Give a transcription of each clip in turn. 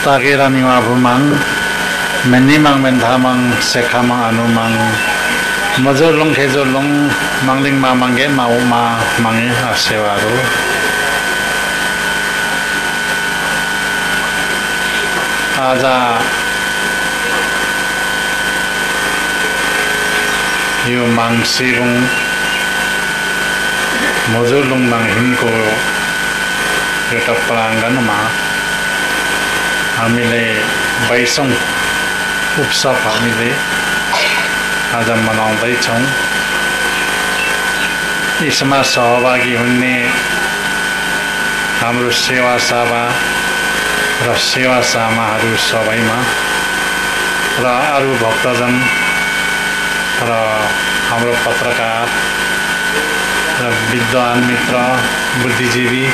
Takira niwabumang menimang mentamang sekamang anumang majolong kejolong mangling mamangge mauma mangi asewaru aja yu mangsirung majolong manghimko एउटा प्राङ्गणमा हामीले 22औं उत्सव हामीले आज मनाउँदैछौँ। यसमा सहभागी हुने हाम्रो सेवा सावा र सेवा सामाहरू सबैमा र अरू भक्तजन र हाम्रो पत्रकार र विद्वान मित्र बुद्धिजीवी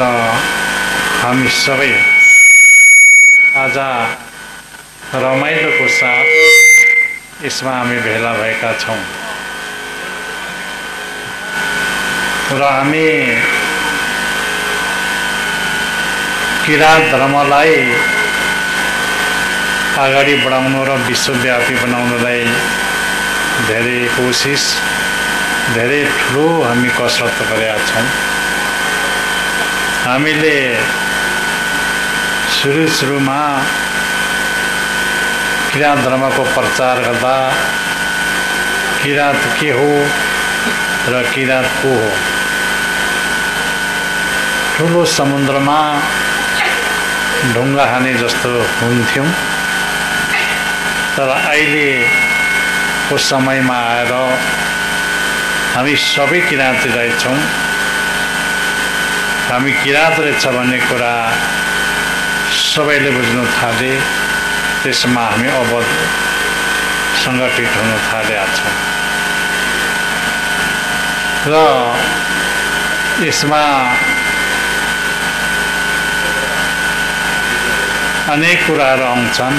र हामी सबै आज रमाइलोको साथ यसमा हामी भेला भएका छौँ र हामी किराँत धर्मलाई अगाडि बढाउनु र विश्वव्यापी बनाउनलाई धेरै कोसिस धेरै ठुलो हामी कसरत गरेका छौँ। हामीले सुरुमा किराँत धर्मको प्रचार गर्दा किराँत के हो र किराँत को हो ठुलो समुद्रमा ढुङ्गा हाने जस्तो हुन्थ्यौँ। तर अहिलेको समयमा आएर हामी सबै किराँती रहेछौँ। हामी किराँत रहेछ भन्ने कुरा सबैले बुझ्नु थाले। त्यसमा हामी अब सङ्गठित हुन थालेका छौँ र यसमा अनेक कुराहरू आउँछन्,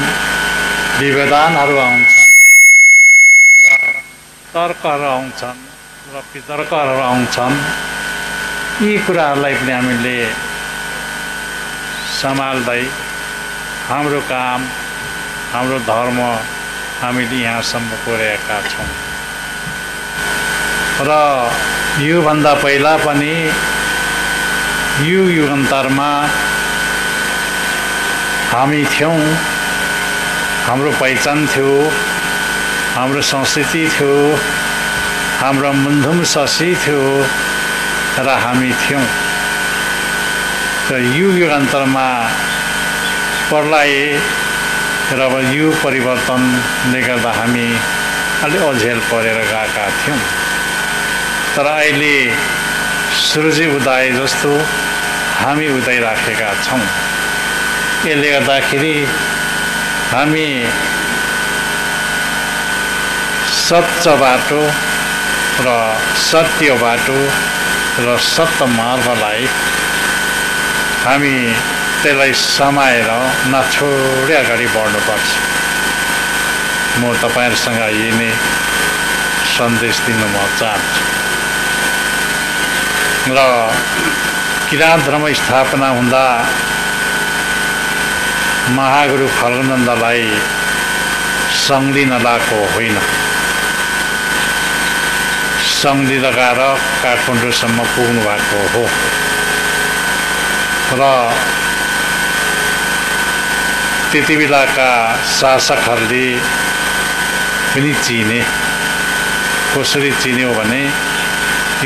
विवेदनहरू आउँछन् र तर्कहरू आउँछन् र वितर्कहरू आउँछन्। यी कुराहरूलाई पनि हामीले सम्हाल्दै हाम्रो काम हाम्रो धर्म हामीले यहाँसम्म पुर्याएका छौँ र योभन्दा पहिला पनि युगान्तरमा हामी थियौँ। हाम्रो पहिचान थियो, हाम्रो संस्कृति थियो, हाम्रो मुन्धुम शशी थियो र हामी थियौँ। र युगान्तरमा प्रलय र अब युग परिवर्तनले गर्दा हामी अलि अझेल परेर गएका थियौँ। तर अहिले सूर्य उदय जस्तो हामी उदाइराखेका छौँ। यसले गर्दाखेरि हामी सच्चा बाटो र सत्य बाटो र सत्य मार्गलाई हामी त्यसलाई समाएर नछोडी अगाडि बढ्नुपर्छ। म तपाईँहरूसँग यही नै सन्देश दिन म चाहन्छु। र किराँत धर्म स्थापना हुँदा महागुरु फल्गुनन्दलाई सङ्लिन लगाएको होइन। सङ्ली लगाएर काठमाडौँसम्म पुग्नु भएको हो र त्यति बेलाका शासकहरूले पनि चिने। कसरी चिन्यो भने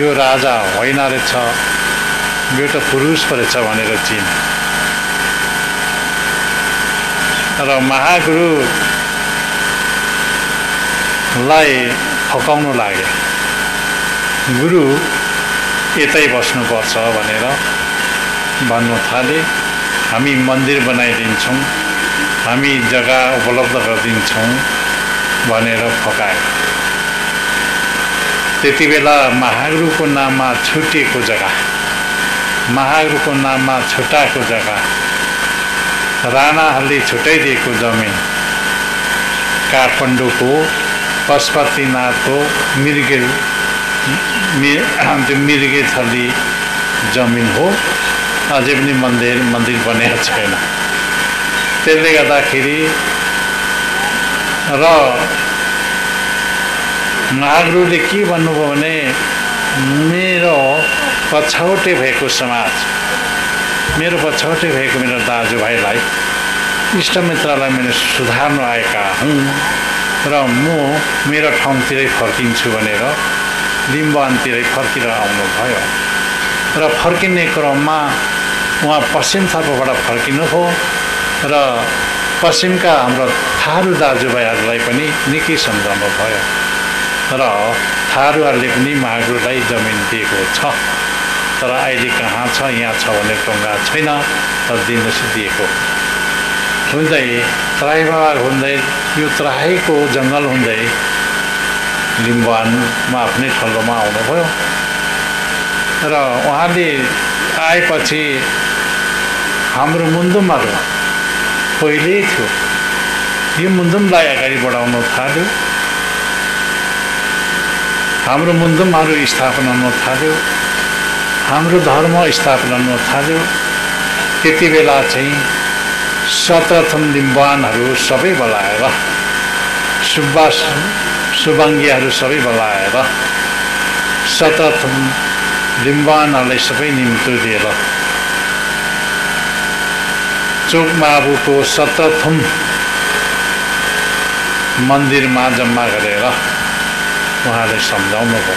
यो राजा होइन रहेछ, यो त पुरुष पो रहेछ भनेर चिने। र महागुरुलाई फकाउनु लाग्यो। गुरु यतै बस्नुपर्छ भनेर भन्नु थाले। हामी मन्दिर बनाइदिन्छौँ, हामी जग्गा उपलब्ध गरिदिन्छौँ भनेर फकायो। त्यति बेला महागुरुको नाममा छुटिएको जग्गा, महागुरुको नाममा छुट्याएको जग्गा, राणाहरूले छुट्याइदिएको जमिन काठमाडौँको पशुपतिनाथको मिर्गे मिर्गे थली जमिन हो अझै पनि मन्दिर बनेको छैन। त्यसले गर्दाखेरि र महागुरुले के भन्नुभयो भने मेरो पछौटे भएको समाज, मेरो पछौटे भएको मेरो दाजुभाइलाई, इष्टमित्रलाई मैले सुधार्न आएका हुँ र म मेरो ठाउँतिरै फर्किन्छु भनेर लिम्बुवानतिरै फर्किएर आउनुभयो। र फर्किने क्रममा उहाँ पश्चिमतर्फबाट फर्किनुभयो र पश्चिमका हाम्रो थारू दाजुभाइहरूलाई पनि निकै सम्झाउनु भयो र थारूहरूले पनि महागुरुलाई जमिन दिएको छ, तर अहिले कहाँ छ, यहाँ छ भने टुङ्गा छैन, तर दिनपछि दिएको हुँदै तराईबाट हुँदै यो तराईको जङ्गल हुँदै लिम्बुवानमा आफ्नै ठल्लोमा आउनुभयो र उहाँले आएपछि हाम्रो मुन्दुमहरू पहिल्यै थियो, यो मुन्दुमलाई अगाडि बढाउन थाल्यो, हाम्रो मुन्दुमहरू स्थापना हुन थाल्यो, हाम्रो धर्म स्थापना हुन थाल्यो। त्यति बेला चाहिँ सतथम लिम्बुवानहरू सबै बोलाएर, सुबाङ्गीहरू सबै बोलाएर सतथम लिम्बुवानहरूलाई सबै निम्तो दिएर चोकमाबुको सतथम मन्दिरमा जम्मा गरेर उहाँले सम्झाउनु भयो।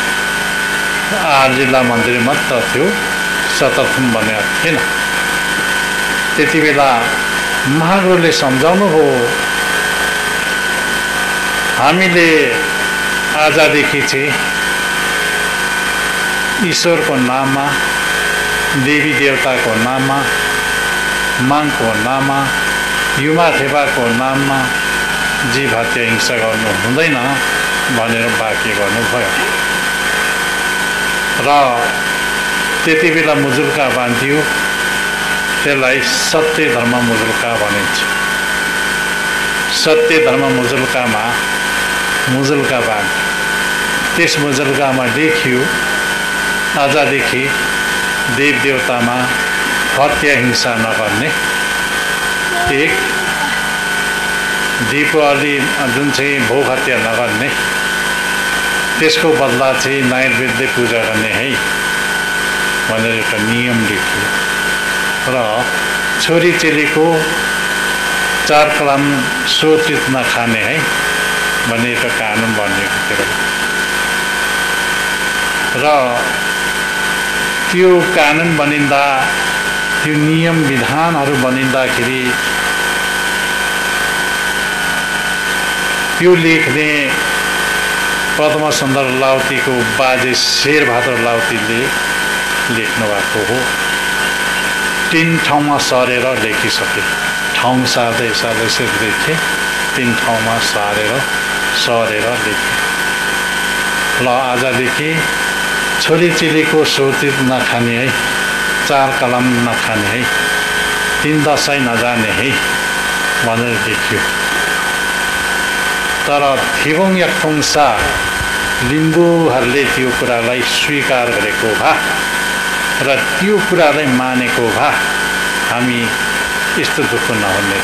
आर जिल्ला मन्दिर मात्र थियो, सतथम बनेको थिएन। त्यति बेला महागुरुले सम्झाउनु हो, हामीले आजदेखि चाहिँ ईश्वरको नाममा, देवी देवताको नाममा, माङको नाममा, युमा थेपाको नाममा जीव हत्या हिंसा गर्नु हुँदैन भनेर वाक्य गर्नुभयो र त्यति बेला मुजुल्का बान्धियो। त्यसलाई सत्य धर्म मुजुल्का भनिन्छ। सत्य धर्म मुजुल्कामा मुजुल्का बान्ध, त्यस मुजुल्कामा लेखियो आजदेखि देव देवतामा हत्या हिंसा नगर्ने। एक दीपावली जुन चाहिँ भोग हत्या नगर्ने, त्यसको बदला चाहिँ नैवेद्य पूजा गर्ने है भनेर एउटा नियम लेख्यो र छोरी चेलीको 4 कलम सोचित नखाने है भन्ने एउटा कानुन बनिएको थियो र त्यो कानुन बनिँदा, त्यो नियम विधानहरू बनिँदाखेरि त्यो लेख्ने पद्मसुन्दर लाउतीको बाजे शेरबहादुर लाउतीले लेख्नु भएको हो। 3 ठाउँमा सरेर लेखिसके, ठाउँ सार्दै लेखे, 3 ठाउँमा सरेर लेखे। ल आजदेखि छोरी चेलीको सोचित नखाने है, 4 कलम नखाने है, 3 दशैं नजाने है भनेर लेख्यो। तर थिबोङ याक्थुङसा लिम्बूहरूले त्यो कुरालाई स्वीकार गरेको भए र त्यो कुरालाई मानेको भए हामी यस्तो दुःख नहुने।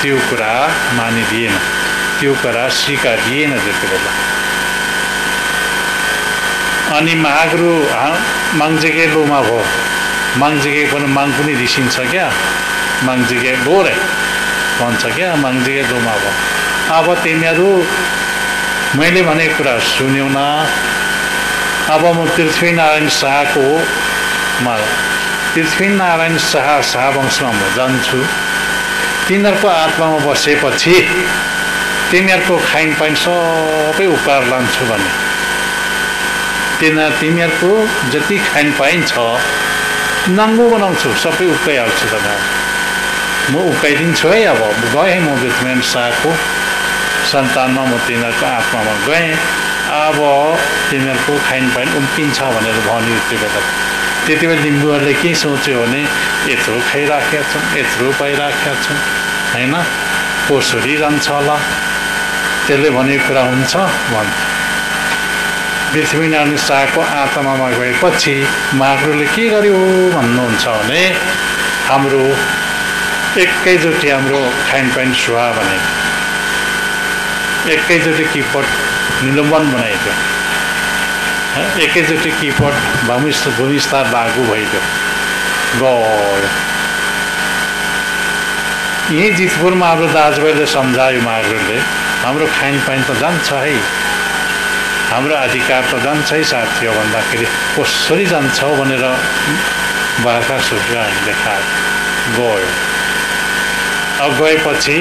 त्यो कुरा मानिदिएन, त्यो कुरा स्वीकारिएन त्यति बेला। अनि महागुरु माङजिगे लोमा भयो। माङजिगे पनि माङ पनि रिसिन्छ क्या, माङजिगे लो रे भन्छ क्या, माङजिगे लोमा भयो। अब तिमीहरू मैले भनेको कुरा सुन्यौ न। अब म पृथ्वीनारायण शाह शाहवंशमा म जान्छु। तिनीहरूको आत्मामा बसेपछि तिमीहरूको खाइन पाइन सबै उकार लान्छु भने तिमीहरूको जति खाइन पाइन छ नाङ्गो बनाउँछु, सबै उकाइहाल्छु। तपाईँहरू म उकाइदिन्छु है। अब गएँ म पृथ्वीनारायण शाहको सन्तानमा, म तिनीहरूको आत्मामा गएँ। अब तिनीहरूको खाइन पाइन उम्किन्छ भनेर भन्यो। त्यति बेला लिम्बूहरूले के सोच्यो भने यत्रो खाइराखेका छौँ, यत्रो पाइराखेका छौँ होइन, पोसरी जान्छ होला, त्यसले भनेको कुरा हुन्छ भन्छ। पृथ्वीनारायण शाहको आत्मामा गएपछि महाप्रभुले के गर्यो भन्नुहुन्छ भने हाम्रो एकैचोटि हाम्रो खानपान सुहा भने एकैचोटि किपट निलम्बन बनाइदियो एकैचोटि किपट भूमिस्तर लागू भइदियो गयो यही जितपुरमा हाम्रो दाजुभाइले सम्झायो महाप्रभुले हाम्रो खानपान त जान्छ है हाम्रो अधिकार त जान्छ है साथी हो भन्दाखेरि कसरी जान्छ भनेर बाख्रा सुत्रा देखायो गयो अब गएपछि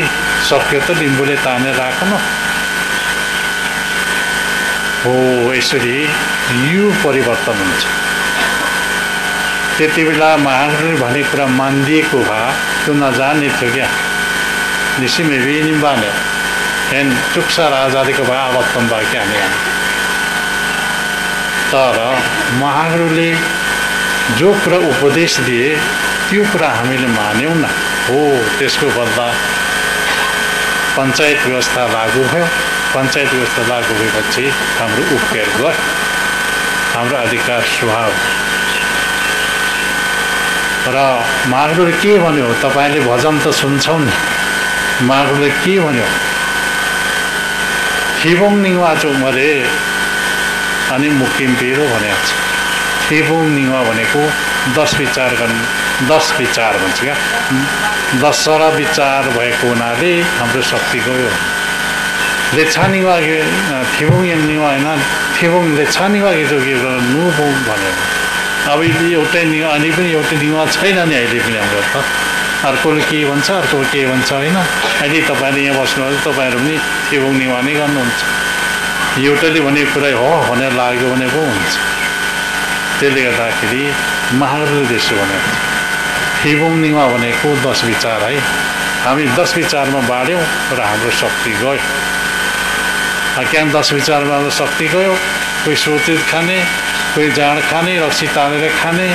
सक्यो त लिम्बूले तानेर राख्नु हो यसरी यो परिवर्तन हुन्छ त्यति बेला महाप्रभुले भने कुरा मानिदिएको भए त्यो नजाने थियो क्या निसिमे निम्बाने हेन चुक्सा राजाको भए आवत्तम भयो क्या तर महाप्रभुले जो कुरा उपदेश दिए त्यो कुरा हामीले मान्यौँ न हो त्यसको बदला पञ्चायत व्यवस्था लागू भयो पञ्चायत व्यवस्था लागू भएपछि हाम्रो उपकेर गयो हाम्रो अधिकार स्वभाव र महाप्रभुले के भन्यो तपाईँले भजन त सुन्छौ नि महाप्रभुले के भन्यो थिबोङ निङवा चोमरे अनि मुकिम पेरो भनेको छ थिबोङ निङवा भनेको 10 विचार गर्ने 10 विचार भन्छ क्या 10वटा विचार भएको हुनाले हाम्रो शक्ति गयो लेछा निङवा थिबोङ निङवा होइन थिबोङ लेछा निङवा जोगी नुबोङ भन्यो अब एउटै निङवा अनि पनि एउटै निङवा छैन नि अहिले पनि हाम्रो त अर्कोले के भन्छ अर्कोले के भन्छ होइन अहिले तपाईँले यहाँ बस्नुहुन्छ तपाईँहरू पनि थिबोङ निङवा नै गर्नुहुन्छ एउटाले भनेको कुरा हो भनेर लाग्यो भने पो हुन्छ त्यसले गर्दाखेरि महाप्रभुले त्यसो भनेको थिबोङ निङवा भनेको 10 विचार है हामी 10 विचारमा बाँड्यौँ र हाम्रो शक्ति गयो क्या 10 विचारमा शक्ति गयो कोही सोतेर खाने कोही जाँड खाने रक्सी तानेर खाने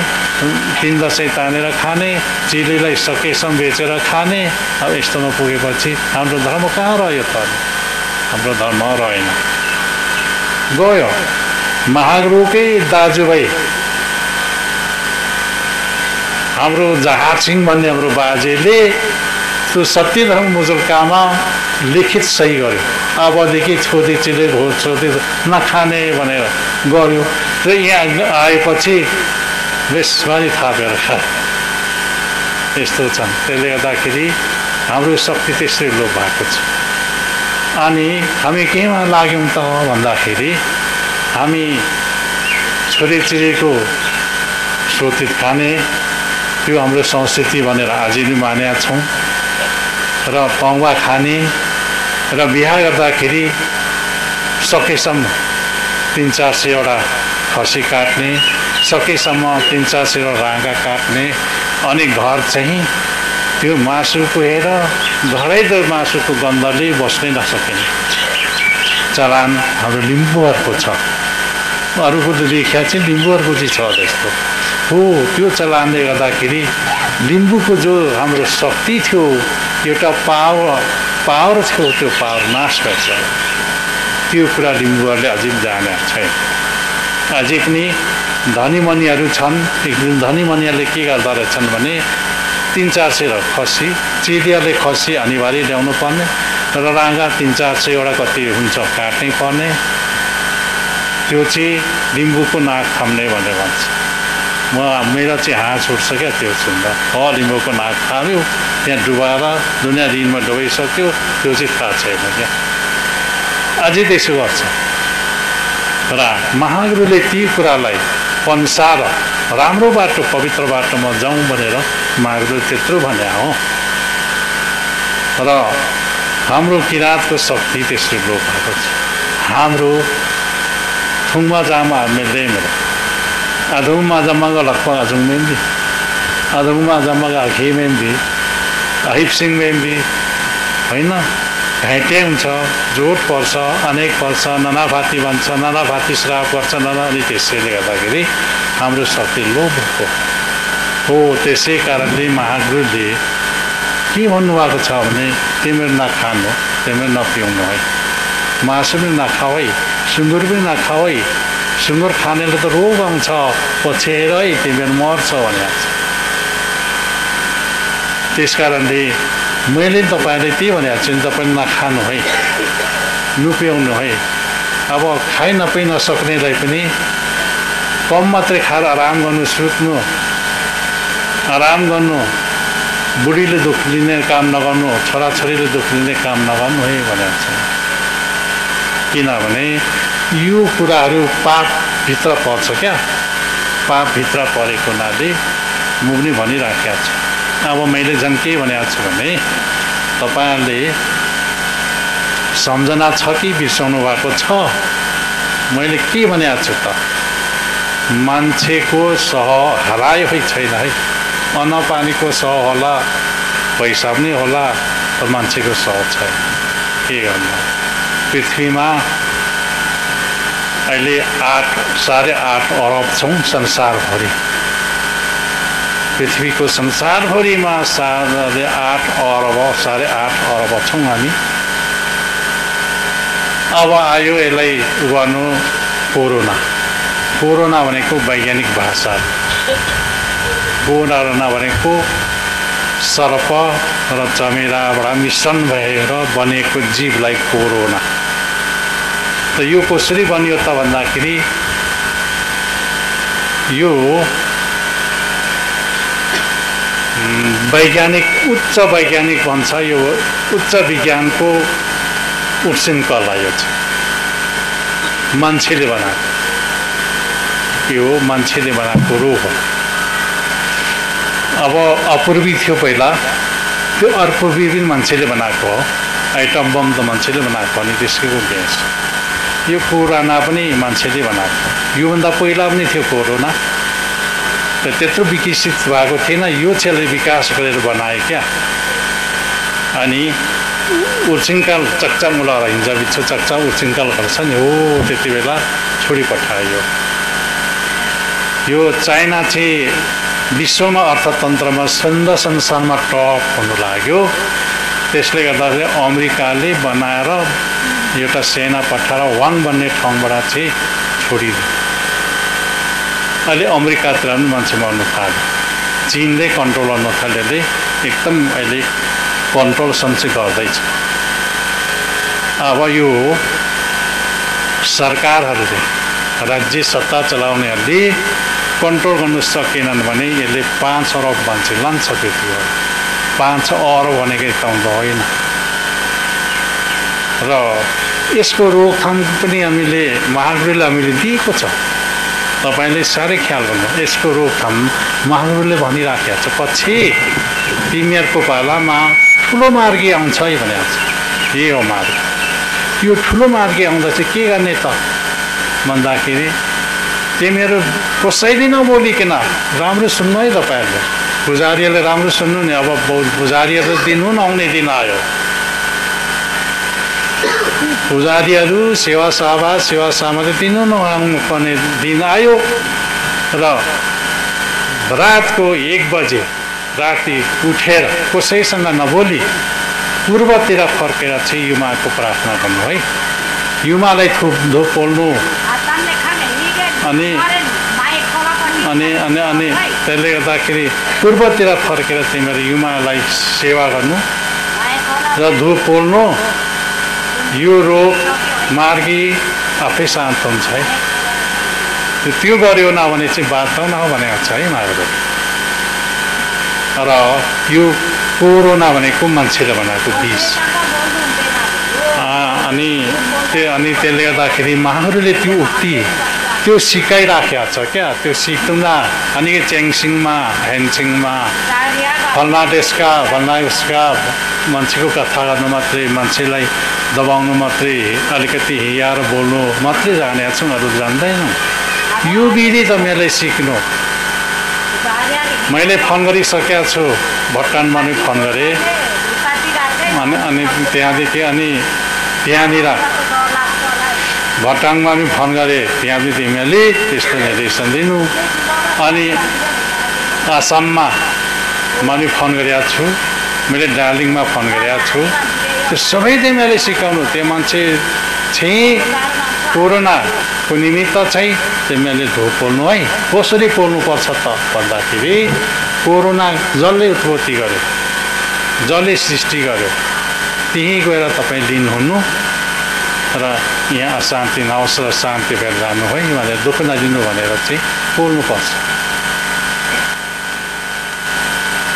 3 दसैँ तानेर खाने चिलेलाई सकेसम्म बेचेर खाने अब यस्तोमा पुगेपछि हाम्रो धर्म कहाँ रह्यो त हाम्रो धर्म रहेन गयो महाप्रभुकै दाजुभाइ हाम्रो जहाज सिंह भन्ने हाम्रो बाजेले त्यो सत्य धर्म मुजुल्कामा लिखित सही गर्यो अबदेखि छोदी चिले भोट छोदी नखाने भनेर गर्यो र यहाँ आएपछि बेसबारी थापेर खायो यस्तो छन् त्यसले गर्दाखेरि हाम्रो शक्ति त्यसरी लोप भएको छ अनि हामी केमा लाग्यौँ त भन्दाखेरि हामी छोरीचिरीको सोतित खाने त्यो हाम्रो संस्कृति भनेर अझै पनि मानेका छौँ र पौवा खाने र बिहा गर्दाखेरि सकेसम्म 300-400 खसी काट्ने सकेसम्म 300-400 राँगा काट्ने अनि घर चाहिँ त्यो मासुको हेर घरै त मासुको गन्धले बस्नै नसकिने चलान हाम्रो लिम्बूहरूको छ अरूको त देखिया चाहिँ लिम्बूहरूको चाहिँ छ जस्तो हो त्यो चलानले गर्दाखेरि लिम्बूको जो हाम्रो शक्ति थियो एउटा पावर थियो त्यो पावर नाश गर्छ त्यो कुरा लिम्बूहरूले अझै जानेको छैन अझै पनि धनीमनीहरू छन् धनीमनीहरूले के गर्दा रहेछन् भने 300-400 खसी चिडियाले खसी अनिवार्य ल्याउनु पर्ने र राँगा 300-400 कति हुन्छ काट्नै पर्ने त्यो चाहिँ लिम्बूको नाक थाम्ने भनेर भन्छ मेरो चाहिँ हाँस उठ्छ क्या त्यो सुन्दा लिम्बूको नाक थाम्यो त्यहाँ डुबाएर दुनियाँ दिनमा डुबाइसक्यो त्यो चाहिँ थाहा छैन क्या अझै त्यसो गर्छ र महाप्रभुले ती कुरालाई पन्सार राम्रो बाटो पवित्र बाटोमा जाउँ भनेर महाप्रभुले त्यत्रो भने हो र हाम्रो किराँतको शक्ति त्यसले लोप भएको छ हाम्रो थुङमा जामा मिल्दै मेरो अधुङमा जम्मागा लक्ष्मण अजुङ मेम्बी अधुङमा जम्मागा अखी मेम्बी अहिब मेम्बी होइन घाइते हुन्छ जोड पर्छ अनेक पर्छ ननाभाती भन्छ ननाभाती श्राप गर्छ अनि त्यसैले गर्दाखेरि हाम्रो शक्ति लोप हो त्यसै कारणले महाप्रभुले के भन्नुभएको छ भने तिमीहरू नखानु तिमीहरू नपिउनु है मासु पनि नखाऊ है सुँगुर पनि नखाऊ है सुँगुर खानेले त रोग आउँछ पछेरै तिमीहरू मर्छ भनेको छ। त्यस कारणले मैले तपाईँले त्यही भनेको छु नि, तपाईँले नखानु है, नपिउनु है। अब खाइ नपाइ नसक्नेलाई पनि कम मात्रै खाएर आराम गर्नु, सुत्नु, आराम गर्नु, बुढीले दुःख लिने काम नगर्नु, छोराछोरीले दुःख लिने काम नगर्नु है भनेको छ। किनभने यो कुराहरू पापभित्र पर्छ क्या, पापभित्र परेको हुनाले म पनि भनिराखेको छु। अब मैले झन् के भनेको छु भने तपाईँहरूले सम्झना छ कि बिर्साउनु भएको छ? मैले के भनेको छु त, मान्छेको सह हरायो है छैन है। अन्नपानीको सह होला, पैसा पनि होला, तर मान्छेको सह छैन। के गर्नु, पृथ्वीमा अहिले 8.5 अरब छौँ संसारभरि। पृथ्वीको संसारभरिमा 8.5 अरब छौँ हामी। अब आयो यसलाई गर्नु कोरोना। कोरोना भनेको वैज्ञानिक भाषा, कोरोना भनेको सर्प र चमेराबाट मिश्रण भएर बनेको जीवलाई कोरोना। त यो कसरी बनियो त भन्दाखेरि यो वैज्ञानिक, उच्च वैज्ञानिक भन्छ, यो उच्च विज्ञानको उठ्सिनकला यो छ, मान्छेले बनाएको, यो मान्छेले बनाएको रोग हो। अब अपूर्वी थियो पहिला, त्यो अपूर्वी पनि मान्छेले बनाएको हो। आइटम बम त मान्छेले बनाएको हो नि, त्यसको ग्यास। यो कोरोना पनि मान्छेले बनाएको, योभन्दा पहिला पनि थियो कोरोना, त्यत्रो विकसित भएको थिएन, यो चाहिँ विकास गरेर बनायो क्या। अनि उर्सिङकाल चकचक मुलाएर हिँड्छ, बिच्छो चकचक उर्सिङकाल गर्छ नि, हो त्यति बेला छोडी पठायो। यो चाइना चाहिँ विश्वमा अर्थतन्त्रमा संसारमा टप हुनु लाग्यो। त्यसले गर्दा चाहिँ अमेरिकाले बनाएर एउटा सेना पठाएर वाङ भन्ने ठाउँबाट चाहिँ छोडिदियो। अहिले अमेरिकातिर पनि मान्छे मर्नु थाल्यो, चीनले कन्ट्रोल गर्नु थाल्यो, एकदम अहिले कन्ट्रोल चाहिँ गर्दैछ। अब यो सरकारहरूले, राज्य सत्ता चलाउनेहरूले कन्ट्रोल गर्नु सकेनन् भने यसले 5 अरब मान्छे लान्छ पृथ्वीबाट। 5 अरब भनेको त होइन। र यसको रोकथाम पनि हामीले महागुरुले हामीले दिएको छ। तपाईँले साह्रै ख्याल गर्नु, यसको रोकथाम महागुरुले भनिराखेको छ। पछि तिमीहरूको पालामा ठुलो मार्गी आउँछ है भनेको छ। यही हो मार्ग। यो ठुलो मार्गी आउँदा चाहिँ के गर्ने त भन्दाखेरि तिमीहरू कसैले नबोलिकन राम्रो सुन्नु है तपाईँहरूले। पुजारीहरूले राम्रो सुन्नु नि। अब पुजारीहरू दिनु नआउने दिन आयो। पुजारीहरू सेवासामाले दिनु नआउनु पर्ने दिन आयो। र रातको 1 बजे राति उठेर कसैसँग नबोली पूर्वतिर फर्केर चाहिँ युमाको प्रार्थना गर्नु है। युमालाई धुप पोल्नु अनि त्यसले गर्दाखेरि पूर्वतिर फर्केर तिमीहरू युमालाई सेवा गर्नु र धुप पोल्नु। यो रोग मार्गी आफै शान्त हुन्छ है। त्यो गर्यो न भने चाहिँ बाँच्नु न भनेको छ है मार्ग। र यो कोरोना भनेको मान्छेले बनाएको विष। अनि त्यसले गर्दाखेरि महाहरूले त्यो उक्ति त्यो सिकाइराखेको छ क्या। त्यो सिक्नुमा अनि च्याङसिङमा ह्यान्सिङमा फल्ना देशका फल्ना उसका मान्छेको कथा गर्नु मात्रै, मान्छेलाई दबाउनु मात्रै, अलिकति हियाएर बोल्नु मात्रै जानेका छौँ, अरू जान्दैनौँ। यो विधि तपाईँलाई सिक्नु। मैले फोन गरिसकेको छु, भुटानमा पनि फोन गरेँ। अनि त्यहाँदेखि त्यहाँनिर भटाङमा पनि फोन गरेँ। त्यहाँ पनि तिमीहरूले त्यस्तो निर्देशन दिनु। अनि आसाममा मैले फोन गरेको छु, मैले दार्जिलिङमा फोन गरेको छु। त्यो सबै तिमीहरूले सिकाउनु। त्यो मान्छे चाहिँ कोरोना को निमित्त चाहिँ तिमीहरूले धुप पोल्नु है। कसरी पोल्नुपर्छ त भन्दाखेरि कोरोना जसले उत्पत्ति गर्यो, जसले सृष्टि गर्यो, त्यहीँ गएर तपाईँ लिन हुनु र यहाँ अशान्ति नहोस् र शान्ति भएर जानु है भनेर दुःख नदिनु भनेर चाहिँ पोल्नुपर्छ।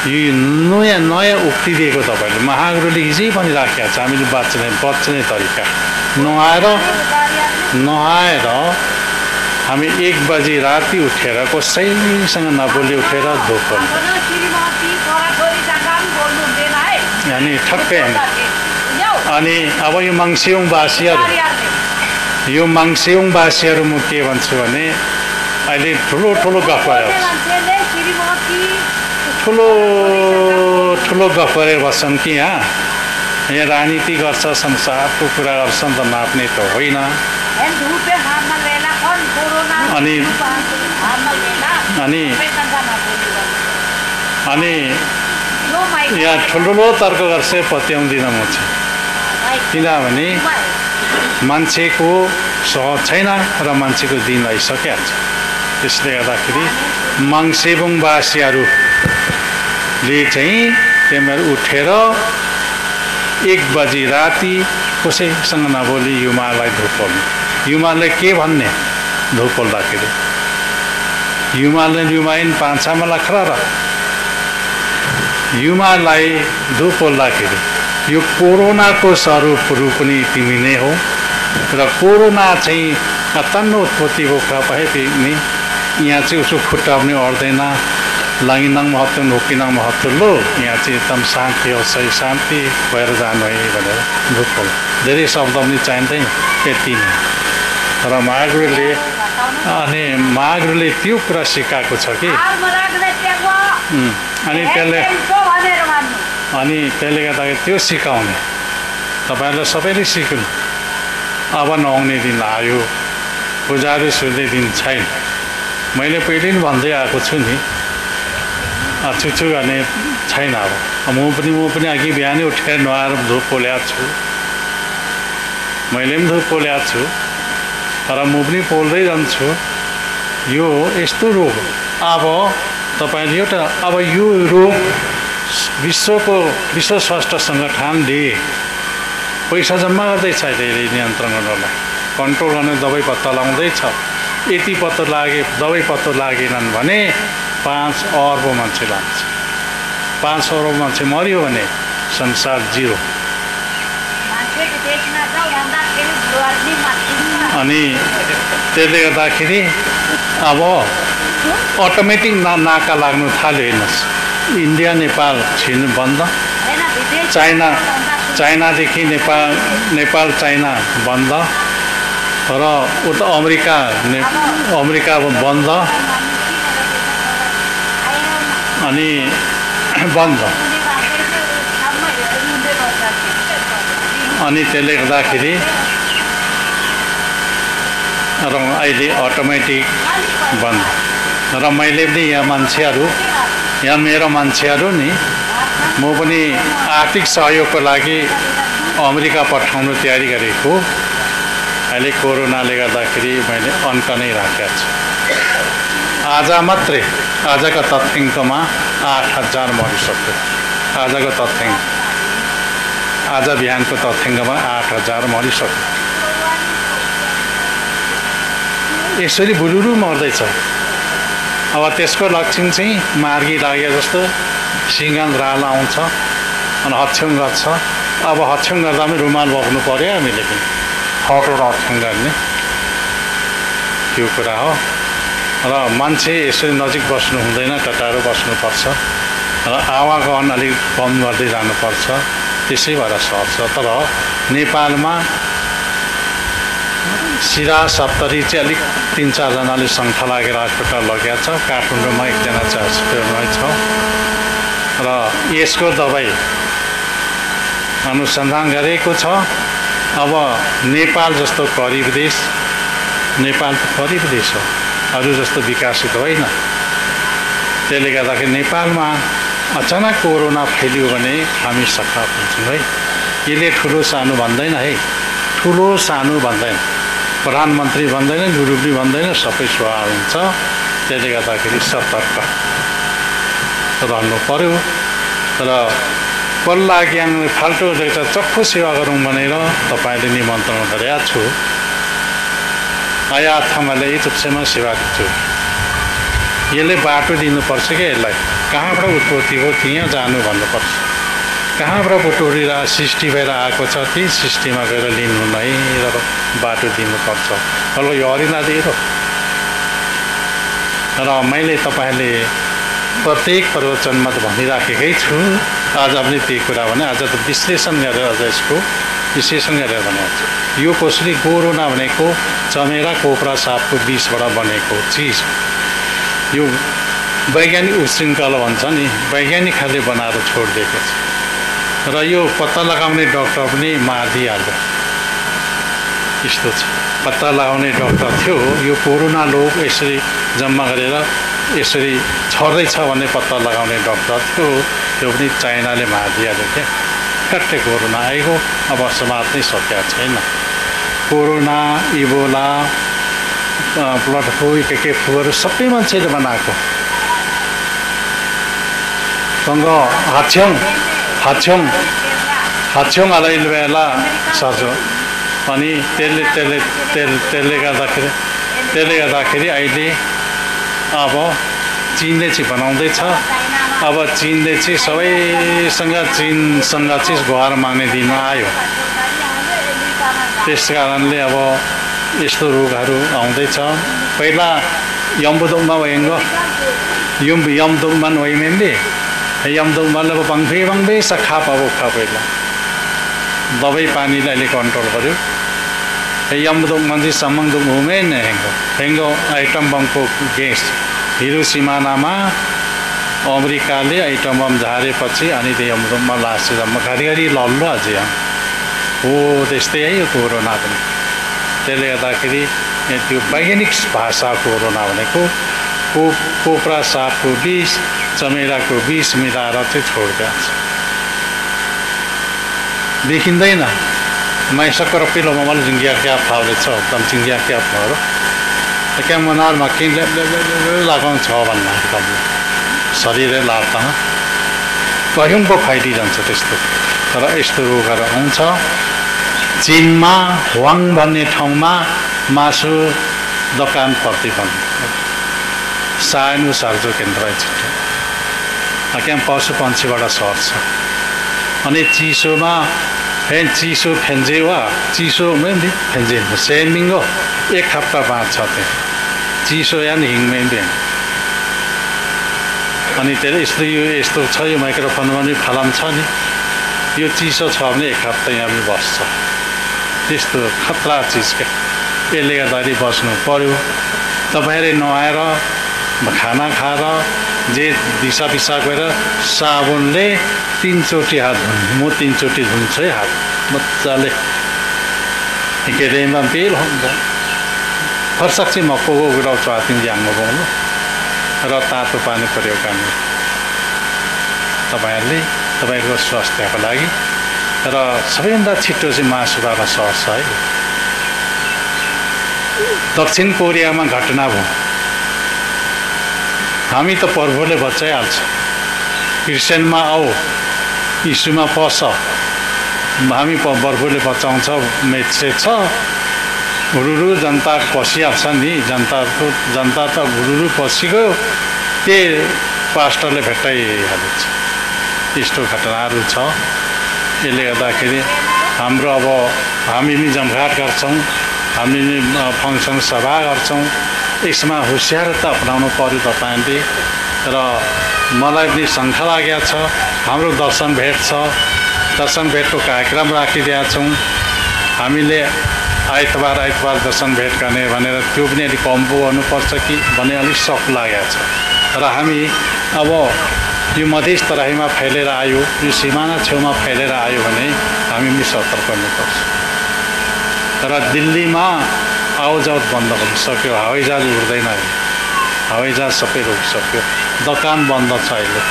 यो नयाँ उक्ति दिएको तपाईँले महागुरुले हिजै पनि राखेको छ। हामीले बच्ने तरिका नहाएर हामी 1 बजी राति उठेर कसैसँग नबोली उठेर धुप पोल्नु अनि ठक्कै अनि अब यो मङ्सियोङवासीहरू म के भन्छु भने अहिले ठुलो गफ गरेर बस्छन् कि यहाँ राजनीति गर्छ, संसारको कुरा गर्छन् त नाप्ने त होइन। अनि यहाँ ठुलो तर्क गर्छ पत्याउँदिन म चाहिँ, किनभने मान्छेको सहज छैन र मान्छेको दिन आइसकेको छ। त्यसले गर्दाखेरि मङ्सियोङवासीहरूले चाहिँ तिमीहरू उठेर 1 बजी राति कसैसँग नबोली युमालाई धुप पोल्नु। युमाले के भन्ने धुप पोल्दाखेरि? युमाइन पान्छामा लखरा र युमालाई धुप पोल्दाखेरि यो कोरोनाको स्वरूपहरू पनि तिमी नै हो र कोरोना चाहिँ तन्नो उत्पत्ति बोक्रा भए पनि यहाँ चाहिँ उसको खुट्टा पनि अड्दैन। लागिनाङ महत्त्व नोकिनाङ महत्त्व लो यहाँ चाहिँ एकदम शान्ति हो, सही शान्ति भएर जानु है भनेर धुप पोल्नु। धेरै शब्द पनि चाहिँदैन, यति नै। र महागुरुले त्यो कुरा सिकाएको छ कि अनि त्यसले गर्दाखेरि त्यो सिकाउने तपाईँहरूलाई सबैले सिक्नु। अब नआउने दिन आयो, पूजाहरू सुन्ने दिन छैन। मैले पहिले पनि भन्दै आएको छु नि, छुछु गर्ने छैन। अब म पनि अघि बिहानै उठेर नुहाएर धुप पोलेको छु, मैले पनि धुप पोलेको छु र म पनि पोल्दै जान्छु। यो यस्तो रोग अब तपाईँले अब यो रोग विश्व स्वास्थ्य सङ्गठनले पैसा जम्मा गर्दैछ यसले नियन्त्रण गर्नलाई, कन्ट्रोल गर्ने दबाई पत्ता लगाउँदैछ। यति दबाई पत्ता लागेनन् भने 5 अर्ब मान्छे लाग्छ। 5 अर्ब मान्छे मऱ्यो भने संसार जिरो। अनि त्यसले गर्दाखेरि अब अटोमेटिक नाका लाग्नु थाल्यो। हेर्नुहोस्, इन्डिया नेपाल छिर्नु बन्द, चाइनादेखि नेपाल चाइना बन्द र उता अमेरिका बन्द अनि बन्द। अनि त्यसले गर्दाखेरि र अहिले अटोमेटिक बन्द। र मैले पनि यहाँ मेरो मान्छेहरू नि म पनि आर्थिक सहयोगको लागि अमेरिका पठाउनु तयारी गरेको। अहिले कोरोनाले गर्दाखेरि मैले अन्त नै राखेको छु। आजको तथ्याङ्कमा 8,000 मरिसक्यो। आजको तथ्याङ्क, आज बिहानको तथ्याङ्कमा 8,000 मरिसक्यो। यसरी बुलुरु मर्दैछ। अब त्यसको लक्षण चाहिँ मार्गी लागे जस्तो सिँगान राल आउँछ अनि हच्छ्याङ गर्छ। अब हच्छ्याङ गर्दा पनि रुमाल बोक्नु पर्यो हामीले पनि, हटेर हच्छ्याङ गर्ने त्यो कुरा हो। र मान्छे यसरी नजिक बस्नु हुँदैन, टाढो बस्नुपर्छ र आवागमन अलिक कम गर्दै जानुपर्छ। त्यसै भएर सर्छ। तर नेपालमा सिरा 70 चाहिँ अलिक 3-4 जनाले सङ्ख्या लागेर अस्पताल लगेको छ। काठमाडौँमा 1 जना चाहिँ हस्पिटलमै छ। र यसको दबाई अनुसन्धान गरेको छ। अब नेपाल जस्तो गरिब देश, नेपाल त गरिब देश हो, अरू जस्तो विकसित होइन। त्यसले गर्दाखेरि नेपालमा अचानक कोरोना फैलियो भने हामी सखा हुन्छौँ है। यसले ठुलो सानो भन्दैन है, ठुलो सानो भन्दैन। प्रधानमन्त्री भन्दैन, गुरुबी भन्दैन, सबै स्वाहा हुन्छ। त्यसले गर्दाखेरि सतर्क रहनु पर्यो। र पल्ला ज्ञान फाल्टो देख्दा चक्खु सेवा गरौँ भनेर तपाईँले निमन्त्रण गरेका छु। आया थामाले चुप्सेमा सेवा दिन्छु। यसले बाटो दिनुपर्छ क्या, यसलाई कहाँबाट उत्पत्ति हो त्यहाँ जानु भन्नुपर्छ। कहाँबाट बटोरेर सृष्टि भएर आएको छ त्यही सृष्टिमा गएर लिनु नै र बाटो दिनुपर्छ। हेलो यो हरिनाथ र मैले तपाईँले प्रत्येक प्रवचनमा त भनिराखेकै छु। आज पनि त्यही कुरा भने आज त विश्लेषण गरेर अझ यसको विश्लेषण गरेर भनेको छु। यो कसरी कोरोना भनेको चमेरा कोब्रा सापको विषबाट बनेको चिज। यो वैज्ञानिक उशृङ्खला भन्छ नि, वैज्ञानिक खाले बनाएर छोडिदिएको छ। र यो पत्ता लगाउने डक्टर पनि मारिदिइहाल्यो। यस्तो छ, पत्ता लगाउने डक्टर थियो, यो कोरोना लोग यसरी जम्मा गरेर यसरी छर्दैछ भन्ने पत्ता लगाउने डक्टर थियो, त्यो पनि चाइनाले मारिदिइहाल्यो क्या। कट्टे कोरोना आएको, अब समात्नै सकेका छैन। कोरोना, इबोला, ब्लड फ्लू, के फ्लूहरू सबै मान्छेले बनाएको। सँग हाछ्यौँ अलैल बेला सर्छ। अनि त्यसले गर्दाखेरि अहिले अब चीनले चाहिँ बनाउँदैछ। अब चीनले चाहिँ सबैसँग चीनसँग चाहिँ गुहार माग्ने दिन आयो। त्यस कारणले अब यस्तो रोगहरू आउँदैछ। पहिला यम्बुदोङमा भएङ्गो यमदोङमान वैमेन्दी यमदोङमाले अब बङ्फे सखा पाबोखा पहिला दबाई पानीले अहिले कन्ट्रोल गर्यो। यमदोङमा चाहिँ सम्मङदोङ हुमै नै हेङ्गो आइटम बमको ग्यास हिरोसिमानामा अमेरिकाले आइटम बम झारेपछि अनि त्यो यमदोङमा लास्ट घरिघरि लल्लो अझै हो। त्यस्तै है यो कोरोना पनि। त्यसले गर्दाखेरि त्यो वैज्ञानिक भाषा कोरोना भनेको कोब्रा सापको विष चमेराको विष मिलाएर चाहिँ छोड्दा देखिँदैन। मैसकर पिलो ममल जिङ्गिया क्या फाल्दैछ एकदम जिङ्गिया क्या फाल्यो क्या मनारमा के लगाउनु छ भन्दा एकदम शरीरै लाग्दा कयौँ पो फैलिरहन्छ त्यस्तो। तर यस्तो रोगहरू आउँछ। चीनमा हुवाङ भन्ने ठाउँमा मासु दोकान प्रतिबन्ध सानो सर्जो केन्द्र छिटो त्यहाँ पशु पन्छीबाट सर्छ। अनि चिसोमा चिसो फेन्जे वा चिसो मेन्दी फेन्जे सेमिङ्गो एक हप्ता बाँच्छ त्यहाँ चिसो या हिङमेन्दी। अनि त्यसले यस्तो छ यो माइक्रोफोनमा पनि फलाम छ नि, यो चिसो छ भने एक हप्ता यहाँ पनि बस्छ। त्यस्तो खतरा चिज क्या। यसले गर्दाखेरि बस्नु पर्यो। तपाईँले नआएर खाना खाएर जे दिसा पिसा गएर साबुनले 3 चोटि हात धुनु। म 3 चोटि धुन्छु है हात मजाले के अरेमा बेल हुन्छ। फर्सक चाहिँ मक्को उडाउँछु हातिङ ज्याङ्गो गाउनु र तातो पानी प्रयोग गर्नु तपाईँहरूको स्वास्थ्यको लागि। र सबैभन्दा छिटो चाहिँ मासुबाट सर्छ है। दक्षिण कोरियामा घटना भयो। हामी त प्रभुले बचाइहाल्छ। क्रिस्चियनमा आऊ यीशुमा पस हामी प्रभुले बचाउँछ मेचे छ। हुरुरु जनता पसिहाल्छ नि। जनता त हुरुरु पसिगयो त्यही पास्टरले भेटाइहाल्छ। यस्तो घटनाहरू छ। यसले गर्दाखेरि हाम्रो अब हामी पनि जमघाट गर्छौँ, हामी फङ्सन सभा गर्छौँ। यसमा होसियारता अपनाउनु पर्यो तपाईँले। र मलाई पनि शङ्का लागेको छ। हाम्रो दर्शन भेट छ। दर्शन भेटको कार्यक्रम राखिदिएका छौँ। हामीले आइतबार दर्शन भेट गर्ने भनेर त्यो पनि अलिक कम पो गर्नुपर्छ कि भन्ने अलिक सक लागेको छ। र हामी अब यो मधेस तराईमा फैलेर आयो, यो सिमाना छेउमा फैलेर आयो भने हामी पनि सतर्क हुनुपर्छ। र दिल्लीमा आवाजावत बन्द गरिसक्यो। हवाईजहाज उड्दैन। हवाईजहाज सबै रोकिसक्यो। दोकान बन्द छ अहिले।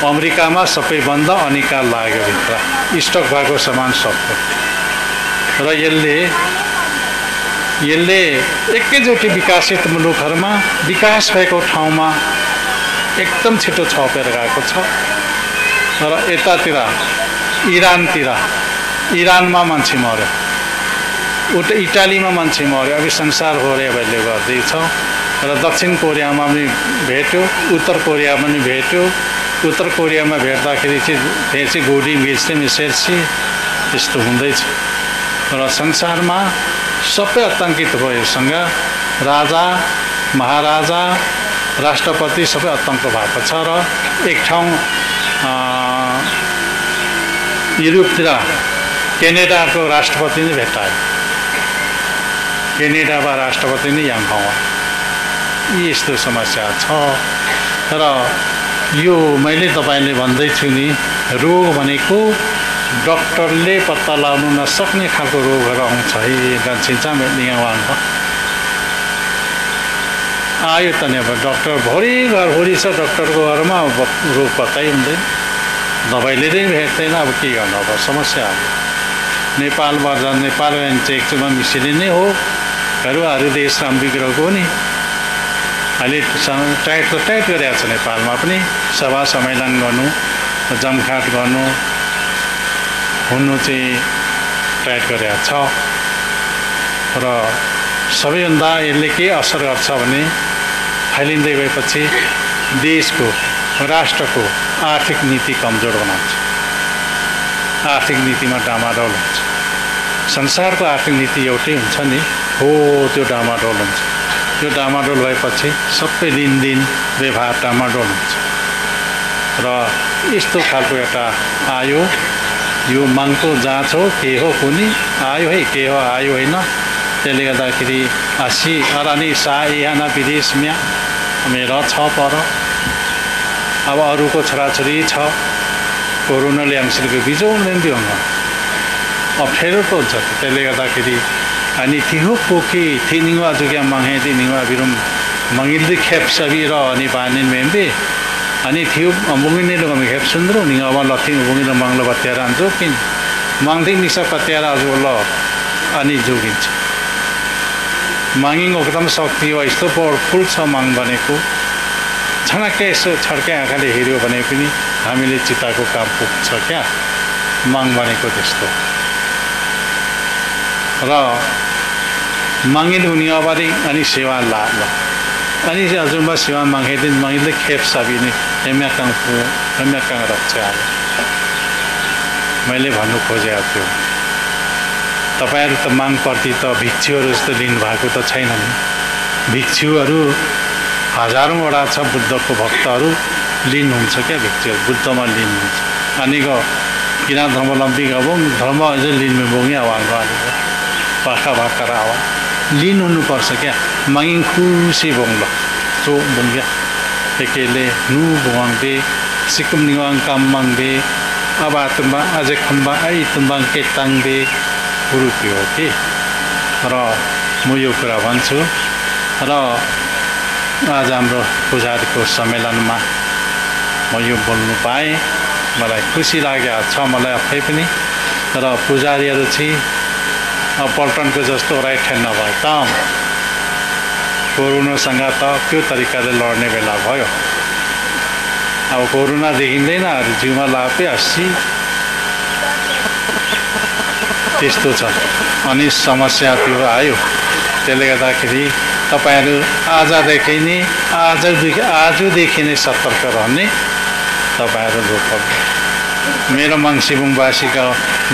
अमेरिकामा सबै बन्द। अनिकाल लाग्यो भित्र। स्टक भएको सामान सक्यो। र यसले यसले एकैचोटि विकसित मुलुकहरूमा विकास भएको ठाउँमा एकदम छिटो छपेर गएको छ र यतातिर इरानमा मान्छे मर्यो, उता इटालीमा मान्छे मर्यो, अब संसार होरे अहिले गर्दैछ र दक्षिण कोरियामा पनि भेट्यो, उत्तर कोरियामा पनि भेट्यो। उत्तर कोरियामा भेट्दाखेरि चाहिँ त्यहाँ चाहिँ गोली मिसेर्सी त्यस्तो हुँदैछ र संसारमा सबै आतङ्कित भयो योसँग। राजा महाराजा राष्ट्रपति सबै आतङ्क भएको छ र एक ठाउँ युरोपतिर क्यानाडाको राष्ट्रपति नै भेट्टायो, क्यानाडामा राष्ट्रपति नै यहाँ ठाउँमा यस्तो समस्या छ। र यो मैले तपाईँले भन्दैछु नि, रोग भनेको डक्टरले पत्ता लगाउनु नसक्ने खालको रोगहरू आउँछ है। गान्छिन्छ यहाँ आयो त नि अब डक्टर भरि घरभरि छ, डक्टरको घरमा रोग पत्तै हुँदैन, दबाईले नै भेट्दैन। अब के गर्नु, अब समस्या अब नेपालमा नेपाल एकचोटि मिसिने नै हो। अरू देश रामविग्रहको नि अहिले टाइट गरिरहेको छ नेपालमा पनि। सभा सम्मेलन गर्नु, जमघाट गर्नु हुनु चाहिँ टाइट गरिरहेको छ र सबैभन्दा यसले के असर गर्छ भने फैलिँदै गएपछि देशको राष्ट्रको आर्थिक नीति कमजोर बनाउँछ, आर्थिक नीतिमा डामाडोल हुन्छ। संसारको आर्थिक नीति एउटै हुन्छ नि, हो त्यो डामाडोल हुन्छ। त्यो डामाडोल भएपछि सबै लिनदेन व्यवहार डामाडोल हुन्छ र यस्तो खालको एउटा आयो। यो मागको जाँच हो के हो कुनै आयो है, के हो आयो होइन। त्यसले गर्दाखेरि आसी अरानी सा यहाँ विदेश मेरो छ पर। अब अरूको छोराछोरी छ, कोरोनाले आंशिक बिजों भी होगा अप्ठ्यारो त हुन्छ। त्यसले गर्दाखेरि अनि थियो पोखी थिनिवा जुग्या मागे थिनिवा बिरुम मंगिल्दै खेप सबि र अनि बानिन मेम्बे अनि थियो बुंगिने लोग खेप सुन्दरो नि अब लथि बुंगिन मांगलो बत्यारा जोकिन मांगदै निसा पत्यारा जोल अनि जोगिन्छ। मांगिङ एकदम शक्ति हो, यस्तो फुल छ माग बनेको। छनक्कै यसो छड्के आँखाले हेऱ्यो भने पनि हामीले चिताको काम पुग्छ क्या माग बनेको त्यस्तो। र मागिल हुने अगाडि अनि सेवा ला अनि हजुरमा सेवा मागिदिन मागिले खेप सबिने हेम्याकाङ रक्षा। मैले भन्नु खोजेको थियो तपाईहरु त माग प्रति त भिक्षुहरू जस्तो लिनु भएको त छैन नि। भिक्षुहरू हजारौं वटा छ बुद्धको भक्तहरू लिनुहुन्छ क्या भिक्षुहरू बुद्धमा लिनुहुन्छ। अनिको किन धर्मावलम्बी गबौं धर्म अझै लिनु बोग्या आवाज पाखा भाकर आवाज लिन हुनुपर्छ क्या। मागिङ खुसी बोङ्लो चो बोङ्ग्या एकेले नु बोङबे सिकुम निवाङ काम माङबे अब तुम्बा अझै खम्बा आई तुम्बाङ के ताङबे गुरुपी हो कि। र म यो कुरा भन्छु र आज हाम्रो पुजारीको सम्मेलनमा म यो बोल्नु पाएँ, मलाई खुसी लागेको छ मलाई आफै पनि। र पुजारीहरू चाहिँ पल्टनको जस्तो राइट ह्यान्ड नभए त कोरोनासँग त त्यो तरिकाले लड्ने बेला भयो। अब कोरोना देखिँदैन जिउमा लापे 80 त्यस्तो छ। अनि समस्या त्यो आयो। त्यसले गर्दाखेरि तपाईहरु आजदेखि नै आजदेखि नै सतर्क रहने तपाईहरु लोकल मेरो मङसिबुङवासीका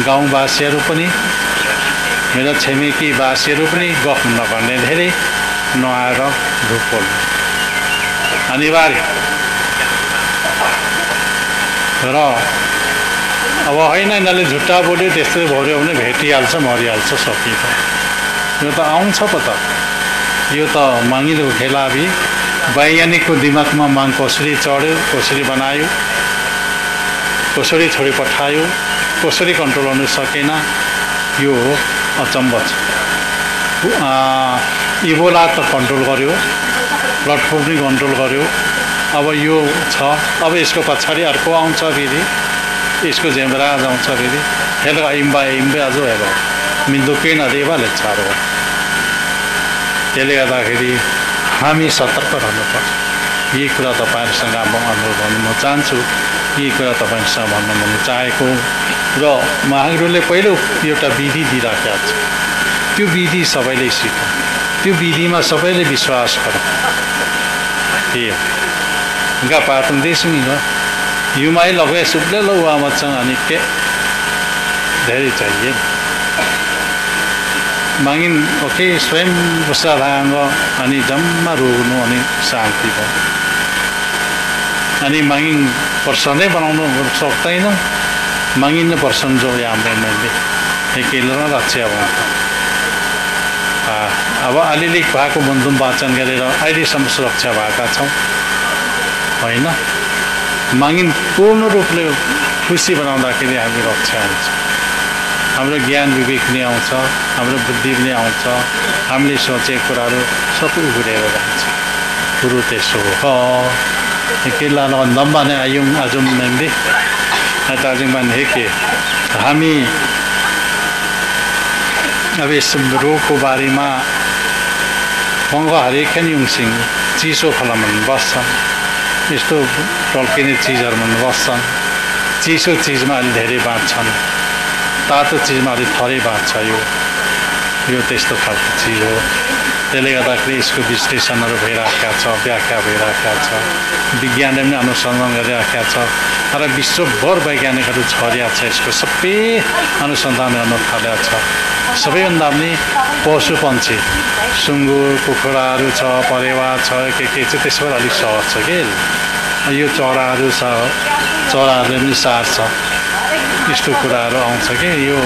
गाउँवासीहरू पनि मेरो छिमेकी वासीहरू पनि गफ नगर्ने, धेरै नआएर ढुक्पोल अनिवार्य। र अब होइन यिनीहरूले झुट्टा बोल्यो त्यस्तै भर्यो भने भेटिहाल्छ मरिहाल्छ सकिन्छ। यो त आउँछ पो त। यो त मागिलो खेलाबी वैज्ञानिकको दिमागमा माग कसरी चढ्यो, कसरी बनायो, कसरी छोडी पठायो, कसरी कन्ट्रोल गर्न सकेन, यो अचम्म छ। इबोला त कन्ट्रोल गर्यो, ब्लड फ्लू पनि कन्ट्रोल गर्यो। अब यो छ, अब यसको पछाडि अर्को आउँछ फेरि, यसको जेमराज आउँछ फेरि हेलो इम्बे अझ हेलो मिन्दुकै नदेवा लेच्छारो त्यसले गर्दाखेरि हामी सतर्क रहनुपर्छ। यही कुरा तपाईँहरूसँग म अनुरोध गर्न म चाहन्छु। यही कुरा तपाईँहरूसँग भन्न मन चाहेको र महागुरुले पहिलो एउटा विधि दिइराखेका छ। त्यो विधि सबैले सिकौँ, त्यो विधिमा सबैले विश्वास गरौँ। त्यही हो गा पातङ देशुङ युमाई लगे सुब्ले लो वामसँग अनि के धेरै चाहिए मागिन ओके स्वयं बसाधाङ्ग अनि जम्मा रोग्नु अनि शान्ति भयो। अनि मागिन पर्सनै बनाउनु सक्दैनौँ, मागिन पर्सन जो हाम्रो मैले एकेलो रक्षा भयो। अब अलिअलि भएको बन्दुम वाचन गरेर अहिलेसम्म सुरक्षा भएका छौँ होइन। मागिन पूर्ण रूपले खुसी बनाउँदाखेरि हामी रक्षा हुन्छ। हाम्रो ज्ञान विवेक पनि आउँछ, हाम्रो बुद्धि पनि आउँछ, हामीले सोचेको कुराहरू सबै उग्रेर जान्छ। कुरो त्यसो हो केला लम्बा नै आयौँ आज मैले दार्जिलिङ भने के हामी अब यस रोगको बारेमा फङ्ग हरेक युङसिङ चिसो फलामा बस्छन्, यस्तो टल्किने चिजहरूमा बस्छन्। चिसो चिजमा अलि धेरै बाँच्छन्, तातो चिजमा अलिक थोरै बाँच्छ। यो त्यस्तो खालको चिज हो। त्यसले गर्दाखेरि यसको विश्लेषणहरू भइरहेका छ, व्याख्या भइरहेका छ, विज्ञानले पनि अनुसन्धान गरिरहेका छ र विश्वभर वैज्ञानिकहरू छरिया छ। यसको सबै अनुसन्धान गर्न थालेका छ। सबैभन्दा पनि पशु पन्छी सुँगुर कुखुराहरू छ, परेवा छ, के छ त्यसबाट अलिक सहज छ कि यो चराहरू छ, चराहरूले पनि सार्छ। यस्तो कुराहरू आउँछ कि यो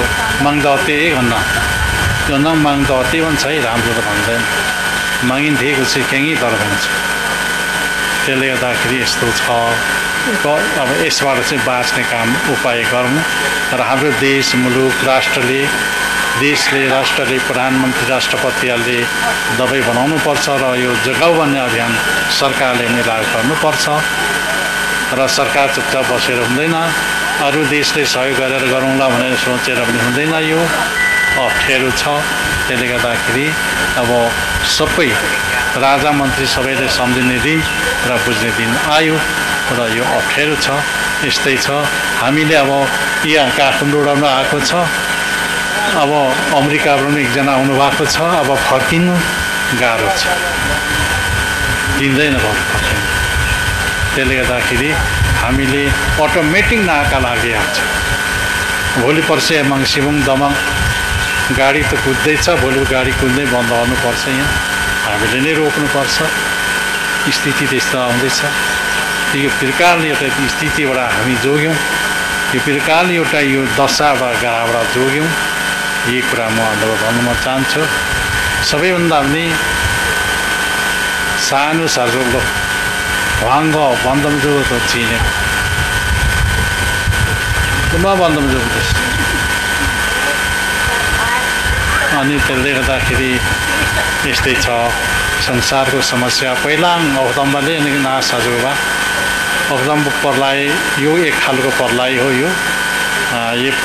माग्दते भन्न यो नमाग्दते भन्छ है, राम्रो त भन्दैन, मागिन्थेको चाहिँ क्याङ्गी तर भन्छ। त्यसले गर्दाखेरि यस्तो छ। अब यसबाट चाहिँ बाँच्ने काम उपाय गरौँ र हाम्रो देश मुलुक राष्ट्रले प्रधानमन्त्री राष्ट्रपतिहरूले दबाई बनाउनुपर्छ र यो जोगाउ भन्ने अभियान सरकारले पनि लागू गर्नुपर्छ र सरकार चुपचाप बसेर हुँदैन। अरू देशले सहयोग गरेर गरौँला भनेर सोचेर पनि हुँदैन। यो अप्ठ्यारो छ। त्यसले गर्दाखेरि अब सबै राजा मन्त्री सबैले सम्झिने दिन र बुझ्ने दिन आयो र यो अप्ठ्यारो छ। यस्तै छ। हामीले अब यहाँ काठमाडौँबाट आएको छ, अब अमेरिकाबाट पनि एकजना आउनुभएको छ। अब फर्किनु गाह्रो छ, दिँदैन फर्किनु। त्यसले गर्दाखेरि हामीले अटोमेटिक नाका लागिहाल्छ। भोलि पर्सि मङ्सिबुङ दमङ गाडी त कुद्दैछ, भोलि गाडी कुद्दै बन्द गर्नुपर्छ। यहाँ हामीले नै रोक्नुपर्छ। स्थिति त्यस्तो आउँदैछ। यो पिरकाल एउटा स्थितिबाट हामी जोग्यौँ, यो पिरकाल एउटा यो दशाबाट गाबाट जोग्यौँ। यही कुरा म अनुरोध गर्न म चाहन्छु। सबैभन्दा पनि सानो सर्जोलो भाङ्ग बन्दम जोग चिने पुनः बन्दम जोग अनि त्यसले गर्दाखेरि यस्तै छ संसारको समस्या। पहिला औदम्बले नाश हजुरबा औदम्ब पर्लाइ यो एक खालको पर्लाइ हो। यो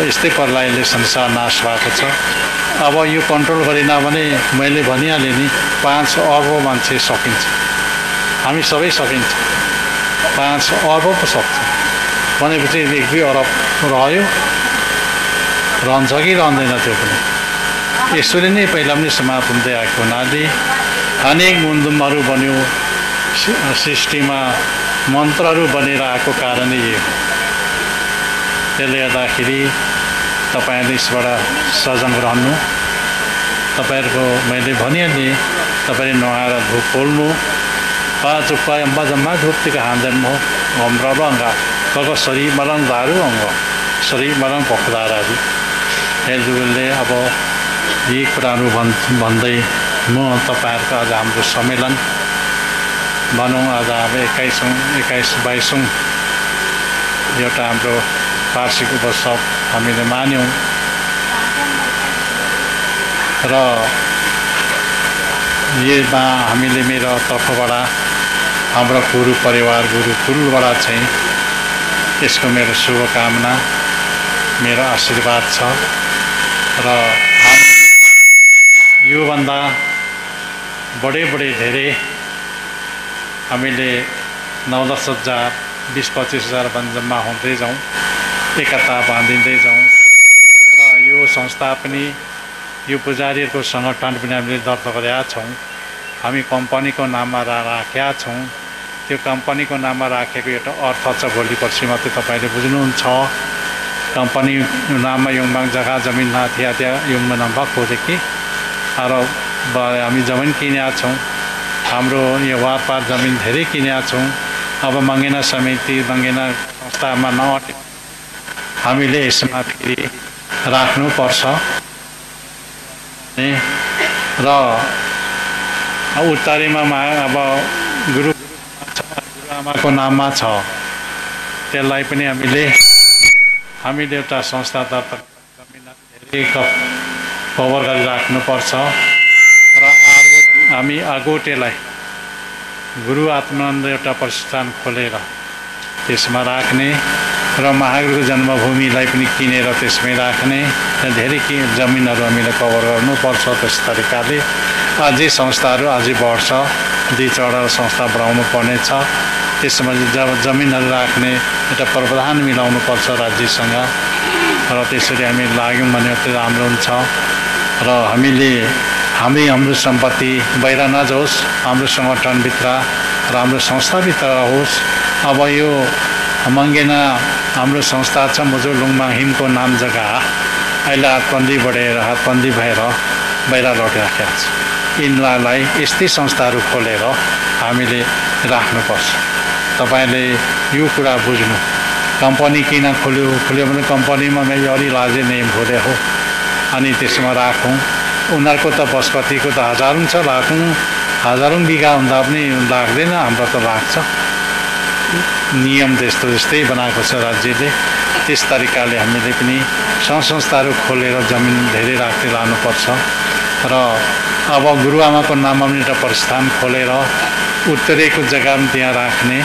यस्तै पर्लाइले संसार नाश भएको छ। अब यो कन्ट्रोल गरिन भने मैले भनिहालेँ नि 5 अर्ब मान्छे सकिन्छ, हामी सबै सकिन्छ। 5 अर्ब पो सक्छ भनेपछि 1-2 अरब रह्यो, रहन्छ कि रहँदैन त्यो पनि। यसरी नै पहिला पनि समाप्त हुँदै आएको हुनाले अनेक मुन्दुमहरू बन्यो, सृष्टिमा मन्त्रहरू बनेर आएको कारणले यो। त्यसले गर्दाखेरि तपाईँहरूले यसबाट सजग रहनु। तपाईँहरूको मैले भनिहालेँ, तपाईँले नुहाएर धुप पोल्नु, चुप्पा अम्बा जम्मा धुपतिका हान्दैन हो हमरा रङ्गा कग शरीर मरण दारू अङ्ग शरीर मरण पखदाराहरू हेलजुलले। अब यी कुराहरू भन्दै म तपाईँहरूको आज हाम्रो सम्मेलन भनौँ आज अब 21-22 एउटा हाम्रो वार्षिक उत्सव हामीले मान्यौँ र यसमा हामीले मेरो तर्फबाट हाम्रो गुरु परिवार गुरुकुलबाट चाहिँ यसको मेरो शुभकामना मेरो आशीर्वाद छ। र योभन्दा बडे धेरै हामीले 9-10 हजार 20-25 हजार जम्मा हुँदै जाउँ, एकता बाँधिँदै जाउँ र यो संस्था पनि यो पुजारीहरूको सङ्गठन पनि हामीले दर्ता गरेका छौँ। हामी कम्पनीको नाममा राखेका छौँ। त्यो कम्पनीको नाममा राखेको एउटा अर्थ छ, भोलि पर्सि मात्रै तपाईँले बुझ्नुहुन्छ। कम्पनी नाममा युङबाङ जग्गा जमिन थिया त्यहाँ युङमा नाममा खोजेकी र हामी जमिन किनेका छौँ। हाम्रो यो वारपार जमिन धेरै किनेका छौँ। अब मङ्गेना समिति मङ्गेना संस्थामा नअटे हामीले यसमा फेरि राख्नुपर्छ र उत्तरीमा अब गुरुआमाको नाममा छ, त्यसलाई पनि हामीले एउटा संस्था दर्ता जमिन धेरै कभर गरिराख्नुपर्छ र हामी आगोटेलाई गुरु आत्मानन्द एउटा प्रतिष्ठान खोलेर त्यसमा राख्ने र महागुरुको जन्मभूमिलाई पनि किनेर त्यसमै राख्ने धेरै जमिनहरू हामीले कभर गर्नुपर्छ। त्यस तरिकाले अझै संस्थाहरू अझै बढ्छ, 2-4 संस्था बढाउनु पर्नेछ। त्यसमा जब जमिनहरू राख्ने एउटा प्रावधान मिलाउनुपर्छ राज्यसँग र त्यसरी हामी लाग्यौँ भने त्यो राम्रो हुन्छ र हाम्रो सम्पत्ति बाहिर नजाओस्, हाम्रो सङ्गठनभित्र र हाम्रो संस्थाभित्र रहोस्। अब यो मङ्गेना हाम्रो संस्था छ मुजुलुङमा हिमको नाम जग्गा अहिले हातबन्दी भएर बाहिर लगिराखेको छ। यिनलाई यस्तै संस्थाहरू खोलेर हामीले राख्नुपर्छ। तपाईँले यो कुरा बुझ्नु, कम्पनी किन खोल्यो भने कम्पनीमा मैले अलि लाजे नेम खोले हो अनि त्यसमा राखौँ। उनीहरूको त बसपतिको त हजारौँ छ, हजारौँ बिघा हुँदा पनि लाग्दैन, हाम्रो त लाग्छ। नियम त्यस्तै बनाएको छ राज्यले। त्यस तरिकाले हामीले पनि संस्थाहरू खोलेर जमिन धेरै राख्दै लानुपर्छ र अब गुरुआमाको नाममा पनि एउटा प्रतिष्ठान खोलेर उत्तरेको जग्गा पनि त्यहाँ राख्ने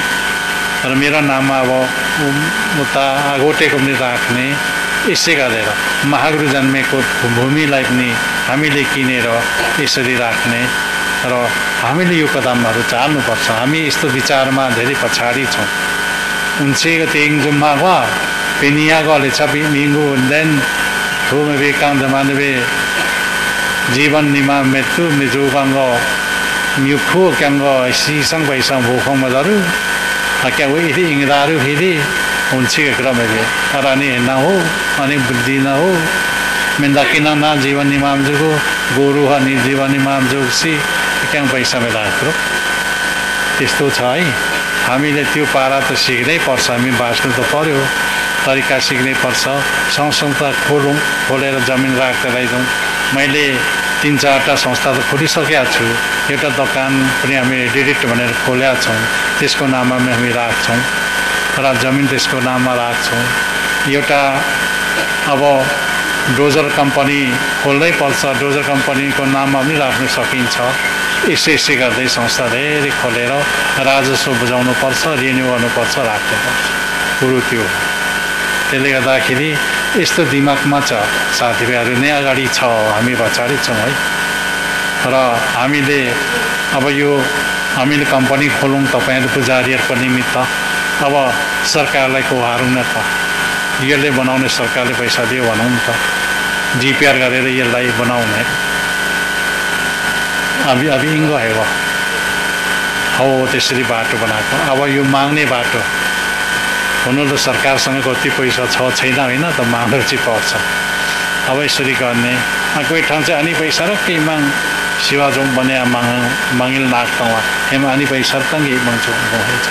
र मेरो नाममा अब उता आगोटेको पनि राख्ने। यसै गरेर महागुरु जन्मेको भूमिलाई पनि हामीले किनेर यसरी राख्ने र हामीले यो कदमहरू चाल्नुपर्छ। हामी यस्तो विचारमा धेरै पछाडि छौँ। उनसे तेङ जुम्मा वा पेनिया गले छ मिङ्गु देन ठुमे बेकाङ जमाने बे जीवन निमा मृत्यु मिजुबाङ म्युखु क्याङ्ग सिसङ पैसङ भोखङ मजारु क्या वो इति इंगदारु हिदी उनसे क्रम है अरानी ना हो अनि बुद्धि ना हो मेंदाकिना ना जीवन निमाम जुगो गोरु हनी जीवन निमाम जुग सी क्या पैसा में राख्रो त्यस्तो छ है। हामीले त्यो पारा त सिक्नै पर्छ, हामी बाँच्नु त पर्यो, तरिका सिक्नै पर्छ। संस्था खोलेर जमिन राख्दै लैजाउँ। मैले 3-4टा संस्था त खोलिसकेका छु। एउटा दोकान पनि हामी डिडिट भनेर खोलेका छौँ, त्यसको नाममा हामी राख्छौँ र जमिन त्यसको नाममा राख्छौँ। एउटा अब डोजर कम्पनी खोल्नै पर्छ, डोजर कम्पनीको नाममा पनि राख्न सकिन्छ। यसै गर्दै संस्था धेरै खोलेर राजस्व बुझाउनुपर्छ, रिन्यू गर्नुपर्छ, राख्नुपर्छ। कुरो त्यो हो। त्यसले गर्दाखेरि यस्तो दिमागमा छ साथीभाइहरू नै अगाडि छ, हामी पछाडि छौँ है। र हामीले कम्पनी खोलौँ तपाईँहरू पुजारीहरूको निमित्त। अब सरकारलाई कोहारौँ न त, यसले बनाउने सरकारले पैसा दियो भनौँ न त, जिपिआर गरेर यसलाई बनाउने। अब इङ्गो है हो त्यसरी बाटो बनाएको। अब यो माग्ने बाटो हुनु त सरकारसँग कति पैसा छ छैन होइन त, माग्नु चाहिँ पर्छ। अब यसरी गर्ने कोही ठाउँ चाहिँ अनि पैसा र केही माग सेवा जाउँ भने मागिल नाग्छ उहाँ हेम अनि पैसा त केही माग्छौँ हुन्छ,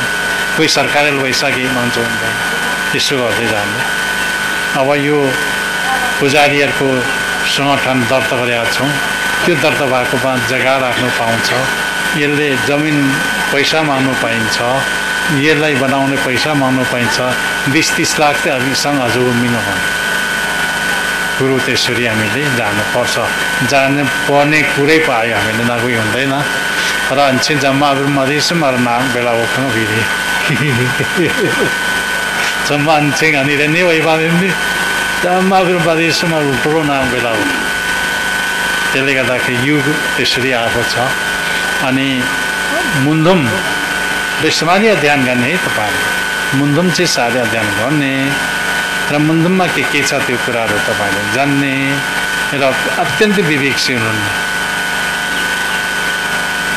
कोही सरकारले पैसा केही माग्छौँ हुँदैन, त्यसो गर्दै जाने। अब यो पुजारीहरूको सङ्गठन दर्ता गरेका छौँ, त्यो दर्ता भएकोमा जग्गा राख्नु पाउँछ, यसले जमिन पैसा माग्नु पाइन्छ, यसलाई बनाउने पैसा माग्नु पाइन्छ। 20-30 लाख चाहिँ हामीसँग अझ उम्मिनु पर्ने कुरो। त्यसरी हामीले जानुपर्छ, जानु पर्ने कुरै पायो हामीले, नगई हुँदैन। र अन्छे जम्मा मधेसमा नाम बेला ओखङ फेरि जम्मा अन्छे हानेर नै भइपाएन, जम्मा मधेसमा ठुलो नाम बेला हो। त्यसले गर्दाखेरि युग त्यसरी आएको छ। अनि मुन्धुम विश्वमाली अध्ययन गर्ने है तपाईँहरूले मुन्धुम चाहिँ साह्रै अध्ययन गर्ने र मुन्धुममा के छ त्यो कुराहरू तपाईँले जान्ने र अत्यन्तै विवेकशील हुने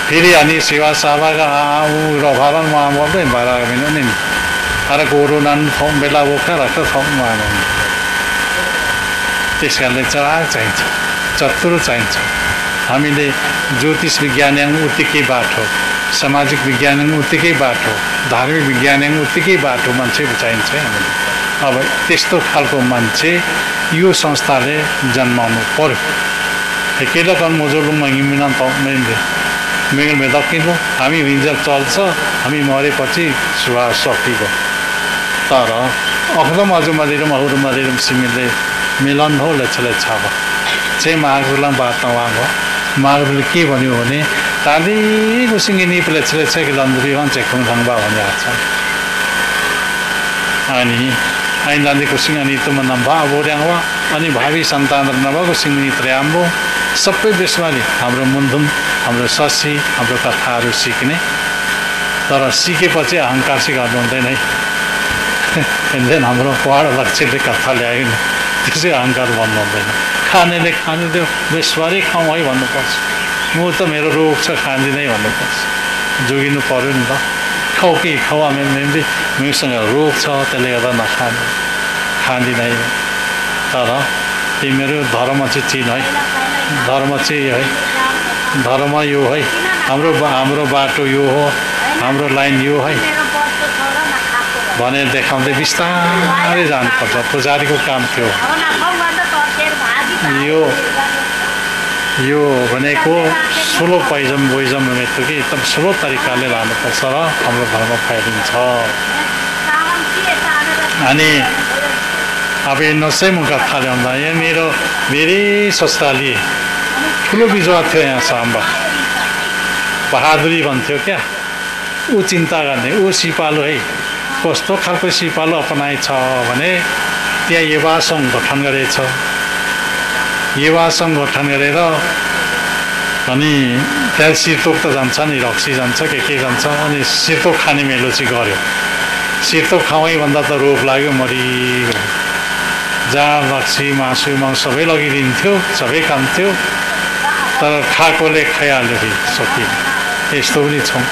फेरि अनि सेवा सावाका ऊ रफारमा बोल्दै भएर नि अरे कोरोनान ठाउँ बेला बोका राख्दा ठाउँमा त्यस कारणले चराग चाहिन्छ चतुर चाहिन्छ हामीले ज्योतिष विज्ञान उत्तिकै बाटो सामाजिक विज्ञान उत्तिकै बाटो धार्मिक विज्ञान उत्तिकै बाटो मान्छे चाहिन्छ हामीले अब त्यस्तो खालको मान्छे यो संस्थाले जन्माउनु पर्यो केला कन मोजोलुङमा हिँड्न पाउँदैन मेगल मेदकिलो हामी हिँड्छ चल्छ हामी मरेपछि सुवास सकिएको तर अखदम अझ मदिरम अहुर मदिरम सिमिले मिलन हो लेछले छाब चाहिँ मागुरलाई बात नवागो मागुरले के भन्यो भने ताली गुसिङ्गी निपले छले छ कि लन्दरी भन्छ खुङथाङबा भन्ने आछ अनि आइन्दाले गुसिङ अनि तुम नम्बा बोर्याङवा अनि भावी सन्तान नभएको सिङ्गी त्र्याम्बो सबै देशमाले हाम्रो मुन्धुम हाम्रो ससी हाम्रो कथाहरू सिक्ने तर सिकेपछि अहङ्कार सिकाउनु हुँदैन है एन्ड हाम्रो पहाड लक्ष्यले कथा ल्यायो नि त्यसै अहङ्कार भन्नु हुँदैन खानेले खाने त्यो बेसबारी खाउँ है भन्नुपर्छ म त मेरो रोग छ खाँदिनै भन्नुपर्छ जोगिनु पऱ्यो नि त खाऊ कि खाऊ मेमले मसँग रोग छ त्यसले गर्दा नखाने खाँदिनै तर तिमीहरू धर्म चाहिँ चिन है धर्म चाहिँ है धर्म यो है हाम्रो बाटो यो हो हाम्रो लाइन यो है भनेर देखाउँदै बिस्तारै जानुपर्छ पुजारीको काम थियो यो भनेको स्लो पैजम बोइजम भनेको कि एकदम स्लो तरिकाले लानुपर्छ र हाम्रो धर्म फैलिन्छ अनि अब हेर्नुहोस् है म कथा ल्याउँदा यहाँ मेरै सस्ताले ठुलो बिजुवा थियो यहाँ साम्बा बहादुरी भन्थ्यो क्या ऊ चिन्ता गर्ने ऊ सिपालु है कस्तो खालको सिपालु अपनाएछ भने त्यहाँ युवा सङ्घ गठन गरेछ युवा सङ्घ गठन गरेर अनि त्यहाँ सिरतोक त जान्छ नि रक्सी जान्छ के जान्छ अनि सिरतोक खाने मेलो चाहिँ गऱ्यो सिरतोक खाउँ भन्दा त रोग लाग्यो मरिगयो जहाँ रक्सी मासु सबै लगिदिन्थ्यो सबै खान्थ्यो तर खाएकोले खाइहाल्यो फेरि सकियो यस्तो पनि छौँ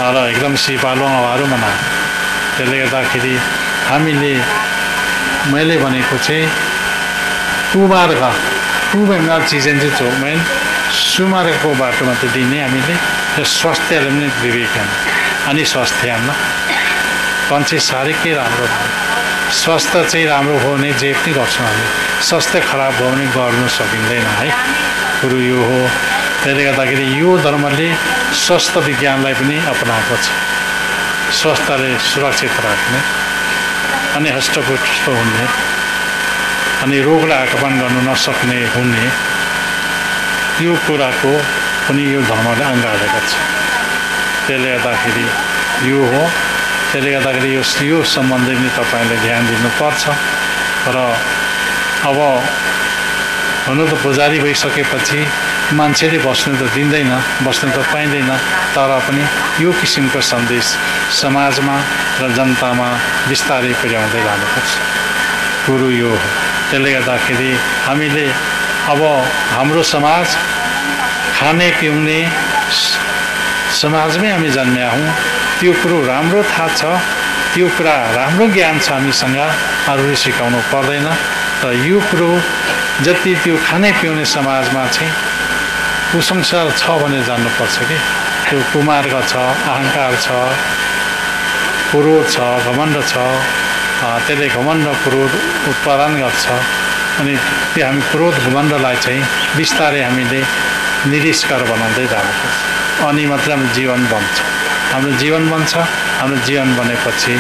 र एकदम सिपालु अवारो मना त्यसले गर्दाखेरि हामीले मैले भनेको चाहिँ कुमार्ग कुबेङ्गाल चिजन चाहिँ चौमेन सुमार्गको बाटोमा त दिने हामीले त्यो स्वास्थ्यले पनि विवेक अनि स्वास्थ्य मान्छे साह्रै राम्रो स्वास्थ्य चाहिँ राम्रो हो भने जे पनि गर्छौँ हामी स्वास्थ्य खराब भयो भने गर्नु सकिँदैन है कुरो यो हो त्यसले गर्दाखेरि यो धर्मले स्वास्थ्य विज्ञानलाई पनि अपनाएको छ स्वास्थ्यले सुरक्षित राख्ने अनि हष्टपुष्ट हुने अनि रोगलाई आक्रमण गर्नु नसक्ने हुने यो कुराको पनि यो धर्मले अँगालेको छ त्यसले गर्दाखेरि यो हो त्यसले गर्दाखेरि यो सम्बन्धी पनि तपाईँले ध्यान दिनुपर्छ र अब हुनु त पुजारी भइसकेपछि मान्छेले बस्नु त दिँदैन बस्नु त पाइँदैन तर पनि यो किसिमको सन्देश समाजमा र जनतामा बिस्तारै पुर्याउँदै लानुपर्छ कुरो यो हो त्यसले गर्दाखेरि हामीले अब हाम्रो समाज खाने पिउने समाजमै हामी जन्मिया हौँ त्यो कुरो राम्रो थाहा छ त्यो कुरा राम्रो ज्ञान छ हामीसँग अरूले सिकाउनु पर्दैन तर यो कुरो जति त्यो खाने पिउने समाजमा चाहिँ कुसंस्कार छ भनेर जान्नुपर्छ कि त्यो कुमार्ग छ अहङ्कार छ क्रोध छ घमण्ड छ त्यसले घमण्ड क्रोध उत्पादन गर्छ अनि त्यो हामी क्रोध घमण्डलाई चाहिँ बिस्तारै हामीले निरीश्वर बनाउँदै जानुपर्छ अनि मात्र हाम्रो जीवन बन्छ हाम्रो जीवन बन्छ हाम्रो जीवन बनेपछि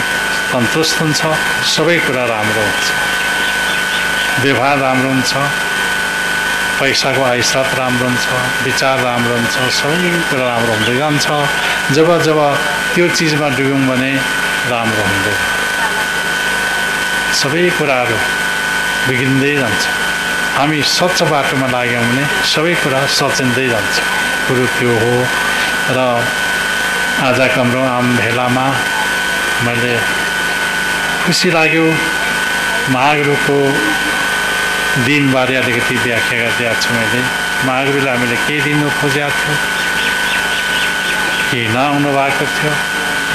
सन्तुष्ट हुन्छ सबै कुरा राम्रो हुन्छ व्यवहार राम्रो हुन्छ पैसाको आइसात राम्रो हुन्छ विचार राम्रो हुन्छ सबै कुरा राम्रो हुँदै जान्छ जब त्यो चिजमा डुब्यौँ भने राम्रो हुँदैन सबै कुराहरू बिग्रिँदै जान्छ हामी सच्च बाटोमा लाग्यौँ भने सबै कुरा सचिँदै जान्छ कुरो त्यो हो र आजको हाम्रो आम भेलामा मैले खुसी लाग्यो महागुरुको दिनबारे अलिकति व्याख्या गरिदिएको छु मैले। महागुरुले हामीले के दिनु खोजेको थियो, के नआउनु भएको थियो,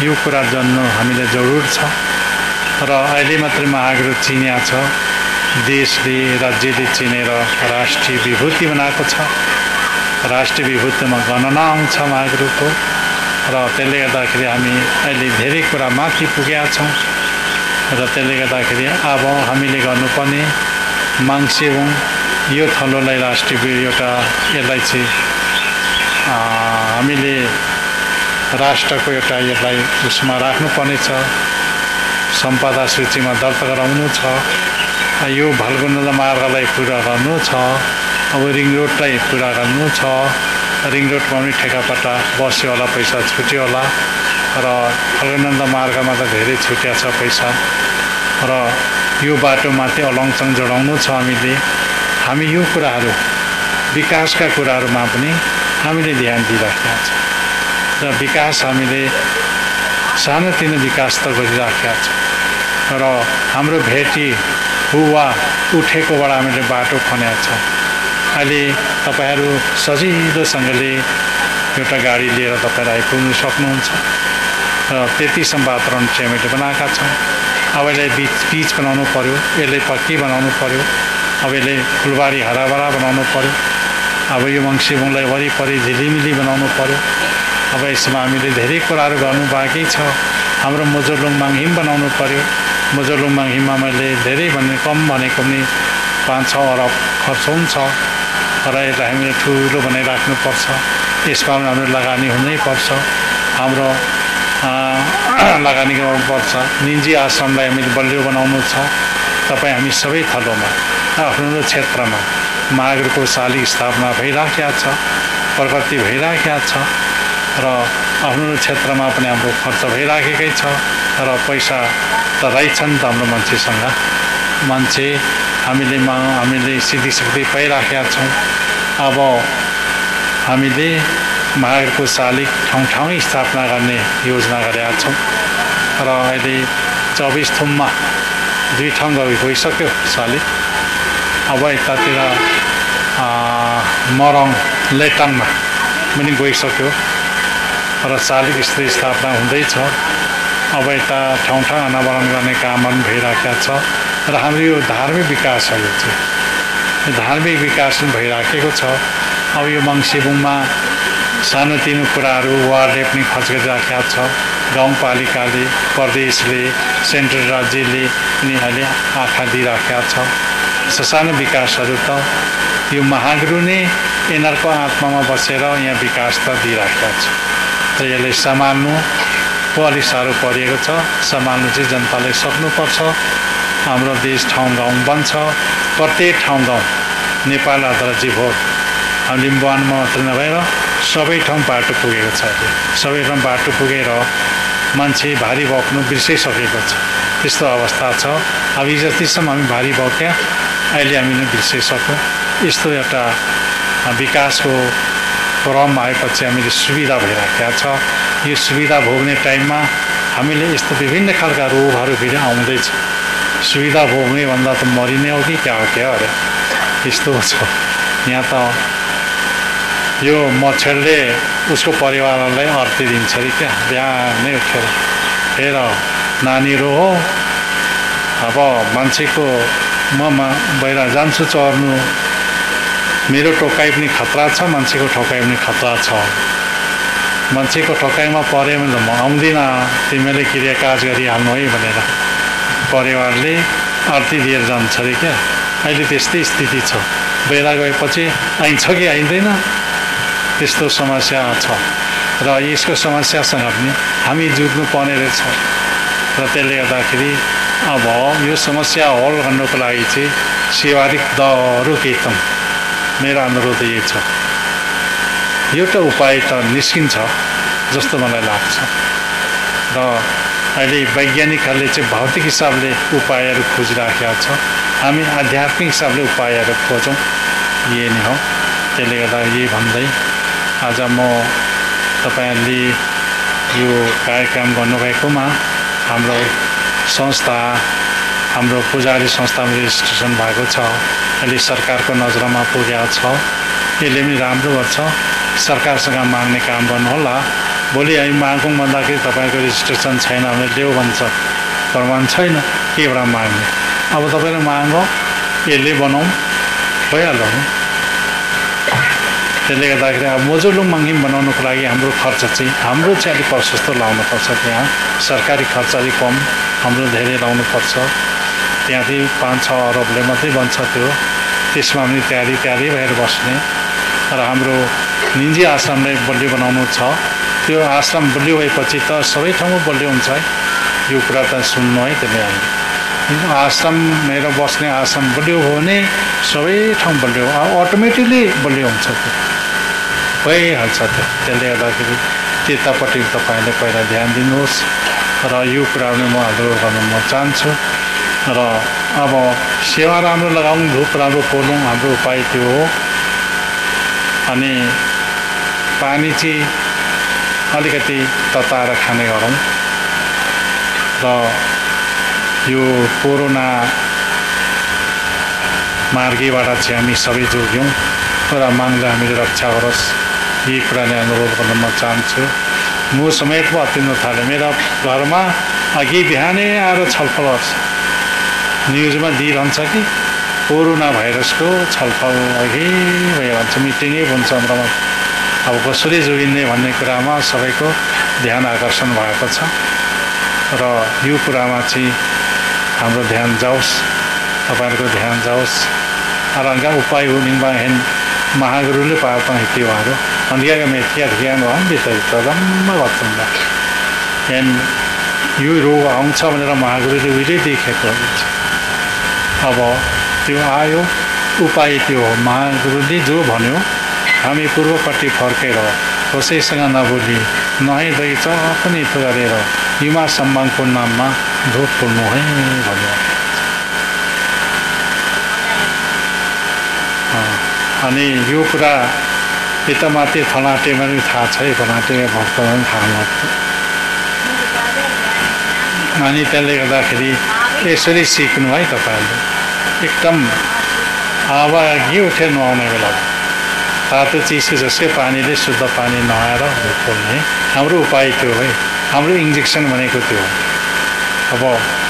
यो कुरा जान्नु हामीले जरुर छ र अहिले मात्रै महागुरु चिनिया छ, देशले राज्यले चिनेर राष्ट्रिय विभूति बनाएको छ। राष्ट्रिय विभूतिमा गणना आउँछ महागुरुको र त्यसले गर्दाखेरि हामी अहिले धेरै कुरा माथि पुगेका छौँ र त्यसले गर्दाखेरि अब हामीले गर्नुपर्ने माङसेबुङ यो थलोलाई राष्ट्रिय एउटा यसलाई चाहिँ हामीले राष्ट्रको एउटा यसलाई उसमा राख्नुपर्नेछ, सम्पदा सूचीमा दर्ता गराउनु छ। यो भल्गुन्डला मार्गलाई पुरा गर्नु छ, अब रिङ रोडलाई पुरा गर्नु छ। रिङ रोडमा पनि ठेकापट्टा बस्यो होला, पैसा छुट्यो होला र भल्गुन्डला मार्गमा त धेरै छुट्या छ पैसा र यो बाटोमाथि अलङचङ जोडाउनु छ। हामी यो कुराहरू विकासका कुराहरूमा पनि हामीले ध्यान दिइराखेका छौँ र विकास हामीले सानोतिनो विकास त गरिराखेका छौँ र हाम्रो भेटी हुवा उठेकोबाट हामीले बाटो खनेका छौँ। अहिले तपाईँहरू सजिलोसँगले एउटा गाडी लिएर तपाईँहरू आइपुग्नु सक्नुहुन्छ र त्यतिसम्म वातावरण चाहिँ हामीले बनाएका छौँ। अब यसलाई पिच बनाउनु पर्यो, यसले पक्की बनाउनु पर्यो, अब यसले फुलबारी हराभरा बनाउनु पर्यो, अब यो मङ्सिबुङलाई वरिपरि झिलिमिली बनाउनु पर्यो। अब यसमा हामीले धेरै कुराहरू गर्नु बाँकी छ। हाम्रो मोजोलुङ माङहिम बनाउनु पर्यो। मोजोलुङ माङहिममा मैले धेरै कम भनेको पनि 5-6 अरब खर्च हुन्छ र यसलाई हामीले ठुलो बनाइराख्नुपर्छ। यसमा पनि हाम्रो लगानी हुनैपर्छ, हाम्रो लगानी गर्नुपर्छ। निजी आश्रमलाई हामीले बलियो बनाउनु छ। तपाईँ हामी सबै थलोमा आफ्नो क्षेत्रमा महागुरुको शाली स्थापना भइराखेका छ, प्रगति भइराखेका छ र आफ्नो क्षेत्रमा पनि हाम्रो खर्च भइराखेकै छ र पैसा त रहेछन् त हाम्रो मान्छेसँग। हामीले सिद्धिशक्ति पाइराखेका छौँ। अब हामीले महागुरुको शालिग ठाउँ स्थापना गर्ने योजना गरेका छौँ र अहिले 24 थुममा 2 ठाउँ गइसक्यो शालिग। अब यतातिर मरङ लेटाङमा पनि गइसक्यो र शालिग स्थापना हुँदैछ। अब यता ठाउँ अनावरण गर्ने कामहरू भइराखेका छ र हाम्रो यो धार्मिक विकास हो। यो चाहिँ धार्मिक विकास पनि भइराखेको छ। अब यो मङ्सिबुङमा सानोतिनो कुराहरू वार्डले पनि खर्च गरिराखेका छ, गाउँपालिकाले, प्रदेशले, सेन्ट्रल राज्यले पनि अहिले आँखा दिइराखेका छ। सानो विकासहरू त यो महागुरु नै यिनीहरूको आत्मामा बसेर यहाँ विकास त दिइराखेका छ र यसले सम्हाल्नु पो अलिक साह्रो परिएको छ। सम्हाल्नु चाहिँ जनताले सक्नुपर्छ। हाम्रो देश ठाउँ गाउँ बन्छ, प्रत्येक ठाउँ गाउँ नेपाल अन्तर्राष्ट्रिय भोट लिम्बुवानमा मात्र नभएर सबै ठाउँ बाटो पुगेको छ। सबै ठाउँ बाटो पुगेर मान्छे भारी बोक्नु बिर्सिसकेको छ। त्यस्तो अवस्था छ। अब जतिसम्म हामी भारी बोक्या अहिले हामीले बिर्सिसक्यौँ। यस्तो एउटा विकासको क्रम आएपछि हामीले सुविधा भइराखेका छ। यो सुविधा भोग्ने टाइममा हामीले यस्तो विभिन्न खालका रोगहरू फेरि आउँदैछ। सुविधा भोग्ने भन्दा त मरिने हो कि क्या हो अरे यस्तो छ। यहाँ त यो मच्छरले उसको परिवारलाई अर्थी दिन्छ अरे क्या, बिहानै उठेर फेर नानीहरू हो। अब मान्छेको म बाहिर जान्छु चर्नु, मेरो टोकाइ पनि खतरा छ, मान्छेको ठोकाइ पनि खतरा छ। मान्छेको ठोकाइमा पऱ्यो भने त म आउँदिनँ, तिमीले क्रियाकाज गरिहाल्नु है भनेर परिवारले अर्थी दिएर जान्छ अरे क्या। अहिले त्यस्तै स्थिति छ। बाहिर गएपछि आइन्छ कि आइँदैन त्यस्तो समस्या छ र यसको समस्यासँग पनि हामी जुझ्नुपर्ने रहेछ र त्यसले गर्दाखेरि अब यो समस्या हल गर्नको लागि चाहिँ सेवारिक दरो केतम मेरो अनुरोध यही छ। एउटा उपाय त निस्किन्छ जस्तो मलाई लाग्छ र अहिले वैज्ञानिकहरूले चाहिँ भौतिक हिसाबले उपायहरू खोजिराखेका छ। हामी आध्यात्मिक हिसाबले उपायहरू खोजौँ, यही नै हो। त्यसले गर्दा यही भन्दै आज म तपाईहरुले यो कार्यक्रम गर्नुभएकोमा हाम्रो संस्था हाम्रो पुजारी संस्थामा रेजिस्ट्रेसन भएको छ अहिले सरकारको नजरमा पुगेको छ यसले पनि राम्रो गर्छ सरकारसँग माग्ने काम गर्नुहोला भोलि हामी मागौँ भन्दाखेरि तपाईको रेजिस्ट्रेसन छैन भने देऊ भन्छ प्रमाण छैन केबाट माग्ने अब तपाईले मागौ यसले बनाऊ भइहाल्यो नि त्यसले गर्दाखेरि अब मोजुलो मङ्गिम बनाउनको लागि हाम्रो खर्च चाहिँ अलिक प्रशस्त लाउनुपर्छ त्यहाँ सरकारी खर्च अलिक कम हाम्रो धेरै लाउनुपर्छ त्यहाँ चाहिँ 5-6 अरबले मात्रै बन्छ त्यो त्यसमा पनि तयारी भएर बस्ने र हाम्रो निजी आश्रमलाई बलियो बनाउनु छ त्यो आश्रम बलियो भएपछि त सबै ठाउँमा बलियो हुन्छ है यो कुरा त सुन्नु है त्यसले हामी आश्रम मेरो बस्ने आश्रम बलियो हो भने सबै ठाउँ बलियो अटोमेटिकली बलियो हुन्छ त्यो भइहाल्छ त्यसले गर्दाखेरि त्यतापट्टि तपाईँले पहिला ध्यान दिनुहोस् र यो कुराहरू म आग्रह गर्न म चाहन्छु र अब सेवा राम्रो लगाउँ धुप राम्रो पोलौँ हाम्रो उपाय त्यो हो अनि पानी चाहिँ अलिकति तताएर खाने गरौँ र यो कोरोना मार्गीबाट चाहिँ हामी सबै जोग्यौँ र मागले हामीले रक्षा गरोस् यही कुराले अनुरोध गर्न म चाहन्छु म समेत पो अत्तिन थालेँ मेरो घरमा अघि बिहानै आएर छलफल गर्छ न्युजमा दिइरहन्छ कि कोरोना भाइरसको छलफल अघि भइरहन्छ मिटिङै हुन्छ हाम्रोमा अब कसरी जोगिने भन्ने कुरामा सबैको ध्यान आकर्षण भएको छ र यो कुरामा चाहिँ हाम्रो ध्यान जाओस् तपाईहरुको ध्यान जाओस् अरंगा उपाय हुनिङबा हेन महागुरुले पार्ता हित्यवारो अन्दियागा मेथिया ध्यान हो बितै तदम्म वचनदा हेन यो रोग आउँछ भनेर महागुरुले उहिले देखेको हुन्छ अब त्यो आयो उपाय त्यो हो महागुरुले जो भन्यो हामी पूर्वपट्टि फर्केर कसैसँग नबोली नहिँदै पनि त्यो गरेर युमा सम्मानको नाममा धुप पोल्नु है भन्यो अनि यो कुरा यतामाथि थलाटेमा पनि थाहा छ है थलाटे भक्तहरू पनि थाहा लाग्छ अनि त्यसले गर्दाखेरि यसरी सिक्नु है तपाईँहरूले एकदम अब घि उठेर नुहाउने बेला तातो चिसो जसकै पानीले शुद्ध पानी नआएर धुप पोल्ने हाम्रो उपाय त्यो है हाम्रो इन्जेक्सन भनेको त्यो हो अब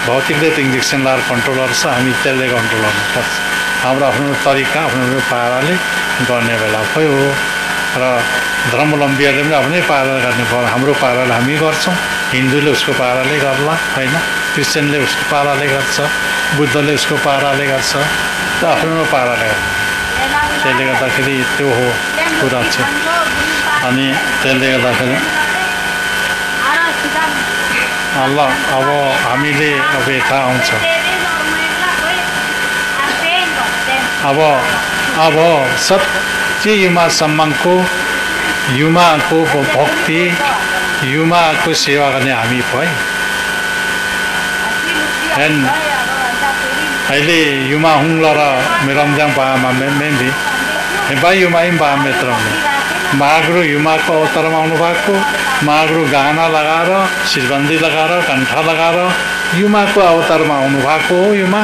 भौतिकले त इन्जेक्सन लाएर कन्ट्रोल गर्छ हामी त्यसले कन्ट्रोल गर्नुपर्छ हाम्रो आफ्नो तरिका आफ्नो पाराले गर्ने बेला भयो र धर्मावलम्बीहरूले पनि आफ्नै पाराले गर्ने पर्छ हाम्रो पाराले हामी गर्छौँ हिन्दूले उसको पाराले गर्ला होइन क्रिस्चियनले उसको पाराले गर्छ बुद्धले उसको पाराले गर्छ र आफ्नो पाराले गर्छ त्यसले गर्दाखेरि त्यो हो कुरा चाहिँ अनि त्यसले गर्दाखेरि ल अब हामीले अब यता आउँछ अब सच्ची युमा सम्मानको युमाको भक्ति युमाको सेवा गर्ने हामी भयो अहिले युमा हुङ्ला र मेरमजाङ पामा मेन्दी बा युमाइम बा मेत्र महागुरु युमाको अवतारमा आउनु भएको महागुरु गाना लगाएर शिरबन्दी लगाएर कण्ठा लगाएर युमाको अवतारमा आउनु भएको हो युमा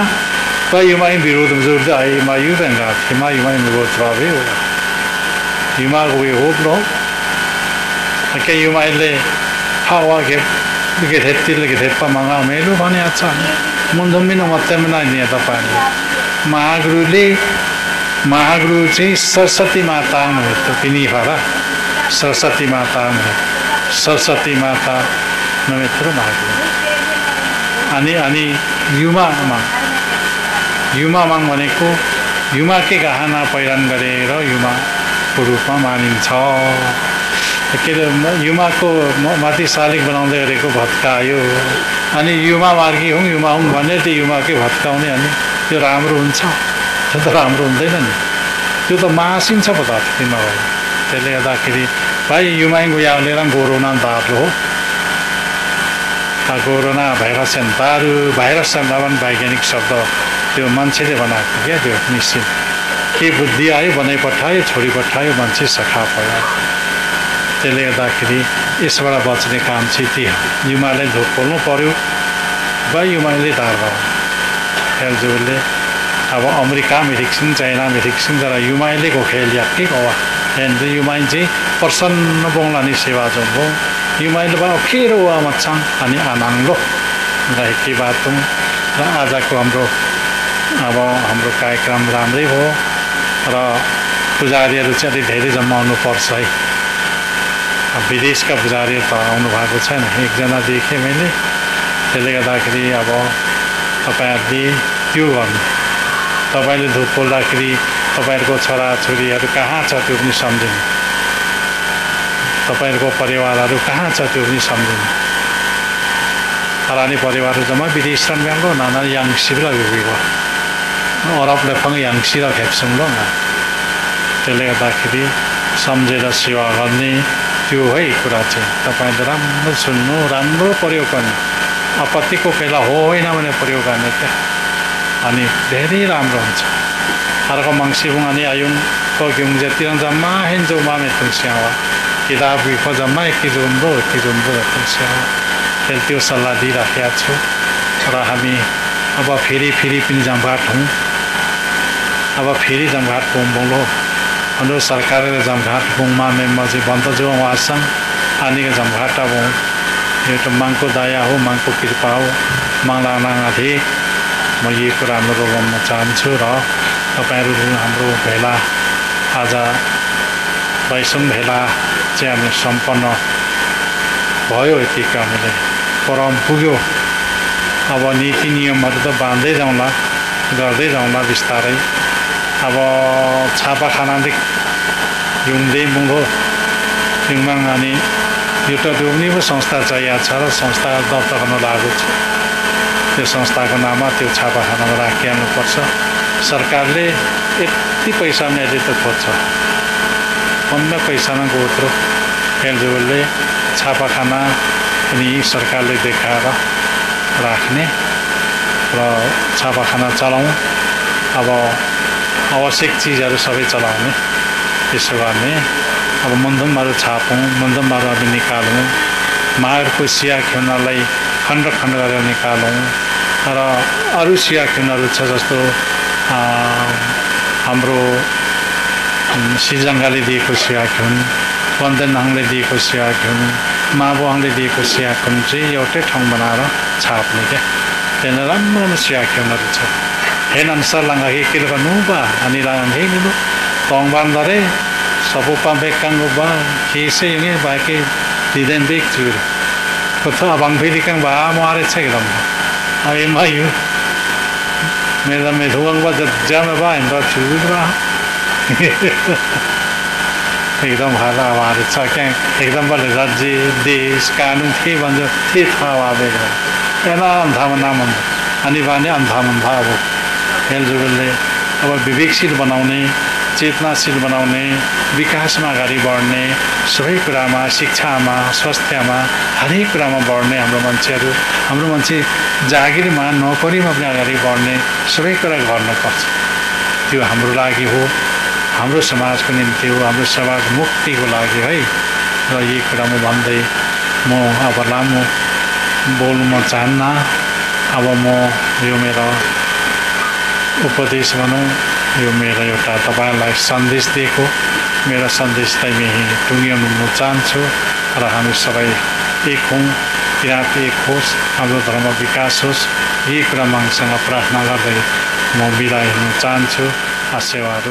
ब युमाइम विरोध जोड्दै आए मा यु बेंगा थिमा युमाइम विरोध रहे हो युमा गए हो ब्रो के युमाइले हावा के धेतिले के धेपा मंगा मेलु भने अच्छा मुन्दमिन मत्तेमना नि तपाईले महागुरु चाहिँ सरस्वती माता हो त तिनी भरा सरस्वती माता नमित्र महागुरु अनि युमा माङ भनेको युमाकै गहना पहिरन गरेर युमाको रूपमा मानिन्छ के युमाको माथि शालिग बनाउँदै गरेको भत्कायो अनि युमा मार्गी हुँ युमा हुँ भने त्यो युमाकै भत्काउने अनि त्यो राम्रो हुन्छ त्यो त राम्रो हुँदैन नि त्यो त मासिन्छ पदार्थ तिमा भयो त्यसले गर्दाखेरि भाइ युमाइ गया लिएर कोरोना दार्लो हो कोरोना भाइरस दारू भाइरस भन्दा वैज्ञानिक शब्द त्यो मान्छेले बनाएको क्या त्यो निश्चित के बुद्धि आयो बनाइ पठायो छोडी पठायो मान्छे सखा भयो त्यसले गर्दाखेरि यसबाट बच्ने काम चाहिँ त्यही हो। युमाले धुप पोल्नु पर्यो वा युमाले धार भयो खेलजुले अब अमेरिका में रिक्सिन चाइना में रिक्सिन जरा युमाले को खेल या के हो एंड युमाइन चाहिँ प्रसन्न बोंलानी सेवा जो बो युमाले बा खेरो वा मचाङ अनि आनाङ्लो रहेकी बात तुम र आजको हाम्रो कार्यक्रम राम्रै हो र पुजारीहरू चाहिँ अलि धेरै जमाउनु पर्छ है। विदेशका पुजारीहरू त आउनु भएको छैन, एकजना देखेँ मैले। त्यसले गर्दाखेरि अब तपाईहरुले त्यो गर्नु, तपाईले धुप पोल्दाखेरि तपाईहरुको छोराछोरीहरू कहाँ छ त्यो पनि सम्झिनु, तपाईहरुको परिवारहरू कहाँ छ त्यो पनि सम्झिनु। Arani परिवार जम्मा विदेशran ब्याङ्गो नाना याङसिला बिबिगो अरबले पनि याङसिला खेप्छन् ल। त्यसले गर्दाखेरि सम्झेर सेवा गर्ने त्यो है कुरा चाहिँ तपाईले राम्रो सुन्नु, राम्रो प्रयोग गर्नु। आपत्तिको बेला होइन भने प्रयोग गर्ने क्या, अनि धेरै राम्रो हुन्छ। अर्को मङ्सिबुङ अनि आयुङ कोग्युङ जतिरन जम्मा हेन्जो मामे तुलस्यावा किताब विखो जम्मा एकी जुम्बो तुलस्यावा त्यो सल्लाह दिइराखेका छु। र हामी अब फेरि पनि जमघाट हौँ। अब फेरि जमघाट पुग्बौलो हाम्रो सरकारले जमघाट पुग्मा मेम्बर चाहिँ बन्द जो वासङ अनि जमघाट अब यो त माङको दया हो, माङको कृपा हो। माङलाङा थिए म यही कुरा अनुरोध गर्न चाहन्छु। र तपाईहरु हाम्रो भेला आज 22औं भेला चाहिँ हामी सम्पन्न भयो। यतिका हामीले परम पुग्यो। अब नीति नियमहरू त बाँध्दै जाउँला, गर्दै जाउँला बिस्तारै। अब छापाखानादेखि युङदै मुङो युङमाङ अनि एउटा दुर्नी संस्था चाहिएको छ र संस्था दर्ता गर्न लागु छ। त्यो संस्थाको नाममा त्यो छापाखानामा राखिहाल्नुपर्छ। सरकारले यति पैसा मैले त खोज्छ, कम्मे पैसा न गोत्रो फेन्जुलले छापाखाना अनि सरकारले देखाएर राख्ने र छापाखाना चलाउँ। अब आवश्यक चिजहरू सबै चलाउने, त्यसो गर्ने। अब मन्दमहरू छापौँ, मन्दमहरू हामी निकालौँ। माघको सिया खेल्नलाई खण्ड गरेर निकालौँ। र अरू सिया खेल्नहरू छ जस्तो हाम्रो सिजङ्गाले दिएको सिया खेल, वन्दनहाङले दिएको सिया खेल, माबुहाङले दिएको सिया खेल चाहिँ एउटै ठाउँ बनाएर छाप्ने क्या। त्यहाँ राम्रो सिया खेल्नहरू छ। हेन अनुसार लाङ्गाही किलो नुबा अनि लाङ्गाही निलु तङबान्दरे सपोपा बेकाङ्गो बा केसे युङे बाके दिदेन बेक जुर कथा बाङफेरिकाङ बा मारे छ एकदम आई मायु मेरा मेधुवाङ बा जामे बा हाम्रो जुर बा एकदम हाला मारे छ क्या। एकदम बले राज्य देश कानुन के भन्छ थे थाहा आवेग एना अन्धामा नाम अनि बाने अन्धामन भाव हेलजुगलले अब विवेकशील बनाउने, चेतनाशील बनाउने, विकासमा अगाडि बढ्ने, सबै कुरामा, शिक्षामा, स्वास्थ्यमा, हरेक कुरामा बढ्ने हाम्रो मान्छेहरू, हाम्रो मान्छे जागिरमा नोकरीमा पनि अगाडि बढ्ने सबै कुरा गर्नुपर्छ। त्यो हाम्रो लागि हो, हाम्रो समाजको निम्ति हो, हाम्रो समाज मुक्तिको लागि है। र यही कुरा म भन्दै म अब लामो बोल्नु म चाहन्न। अब म यो मेरो उपदेश भनौँ, यो मेरो एउटा तपाईलाई सन्देश दिएको, मेरो सन्देशलाई यही टुङ्ग्याउनु म चाहन्छु। र हामी सबै एक हौँ, किराँत एक होस्, हाम्रो धर्म विकास होस्, यही कुरा मागसँग प्रार्थना गर्दै म बिदा हुन चाहन्छु। आशीर्वाद।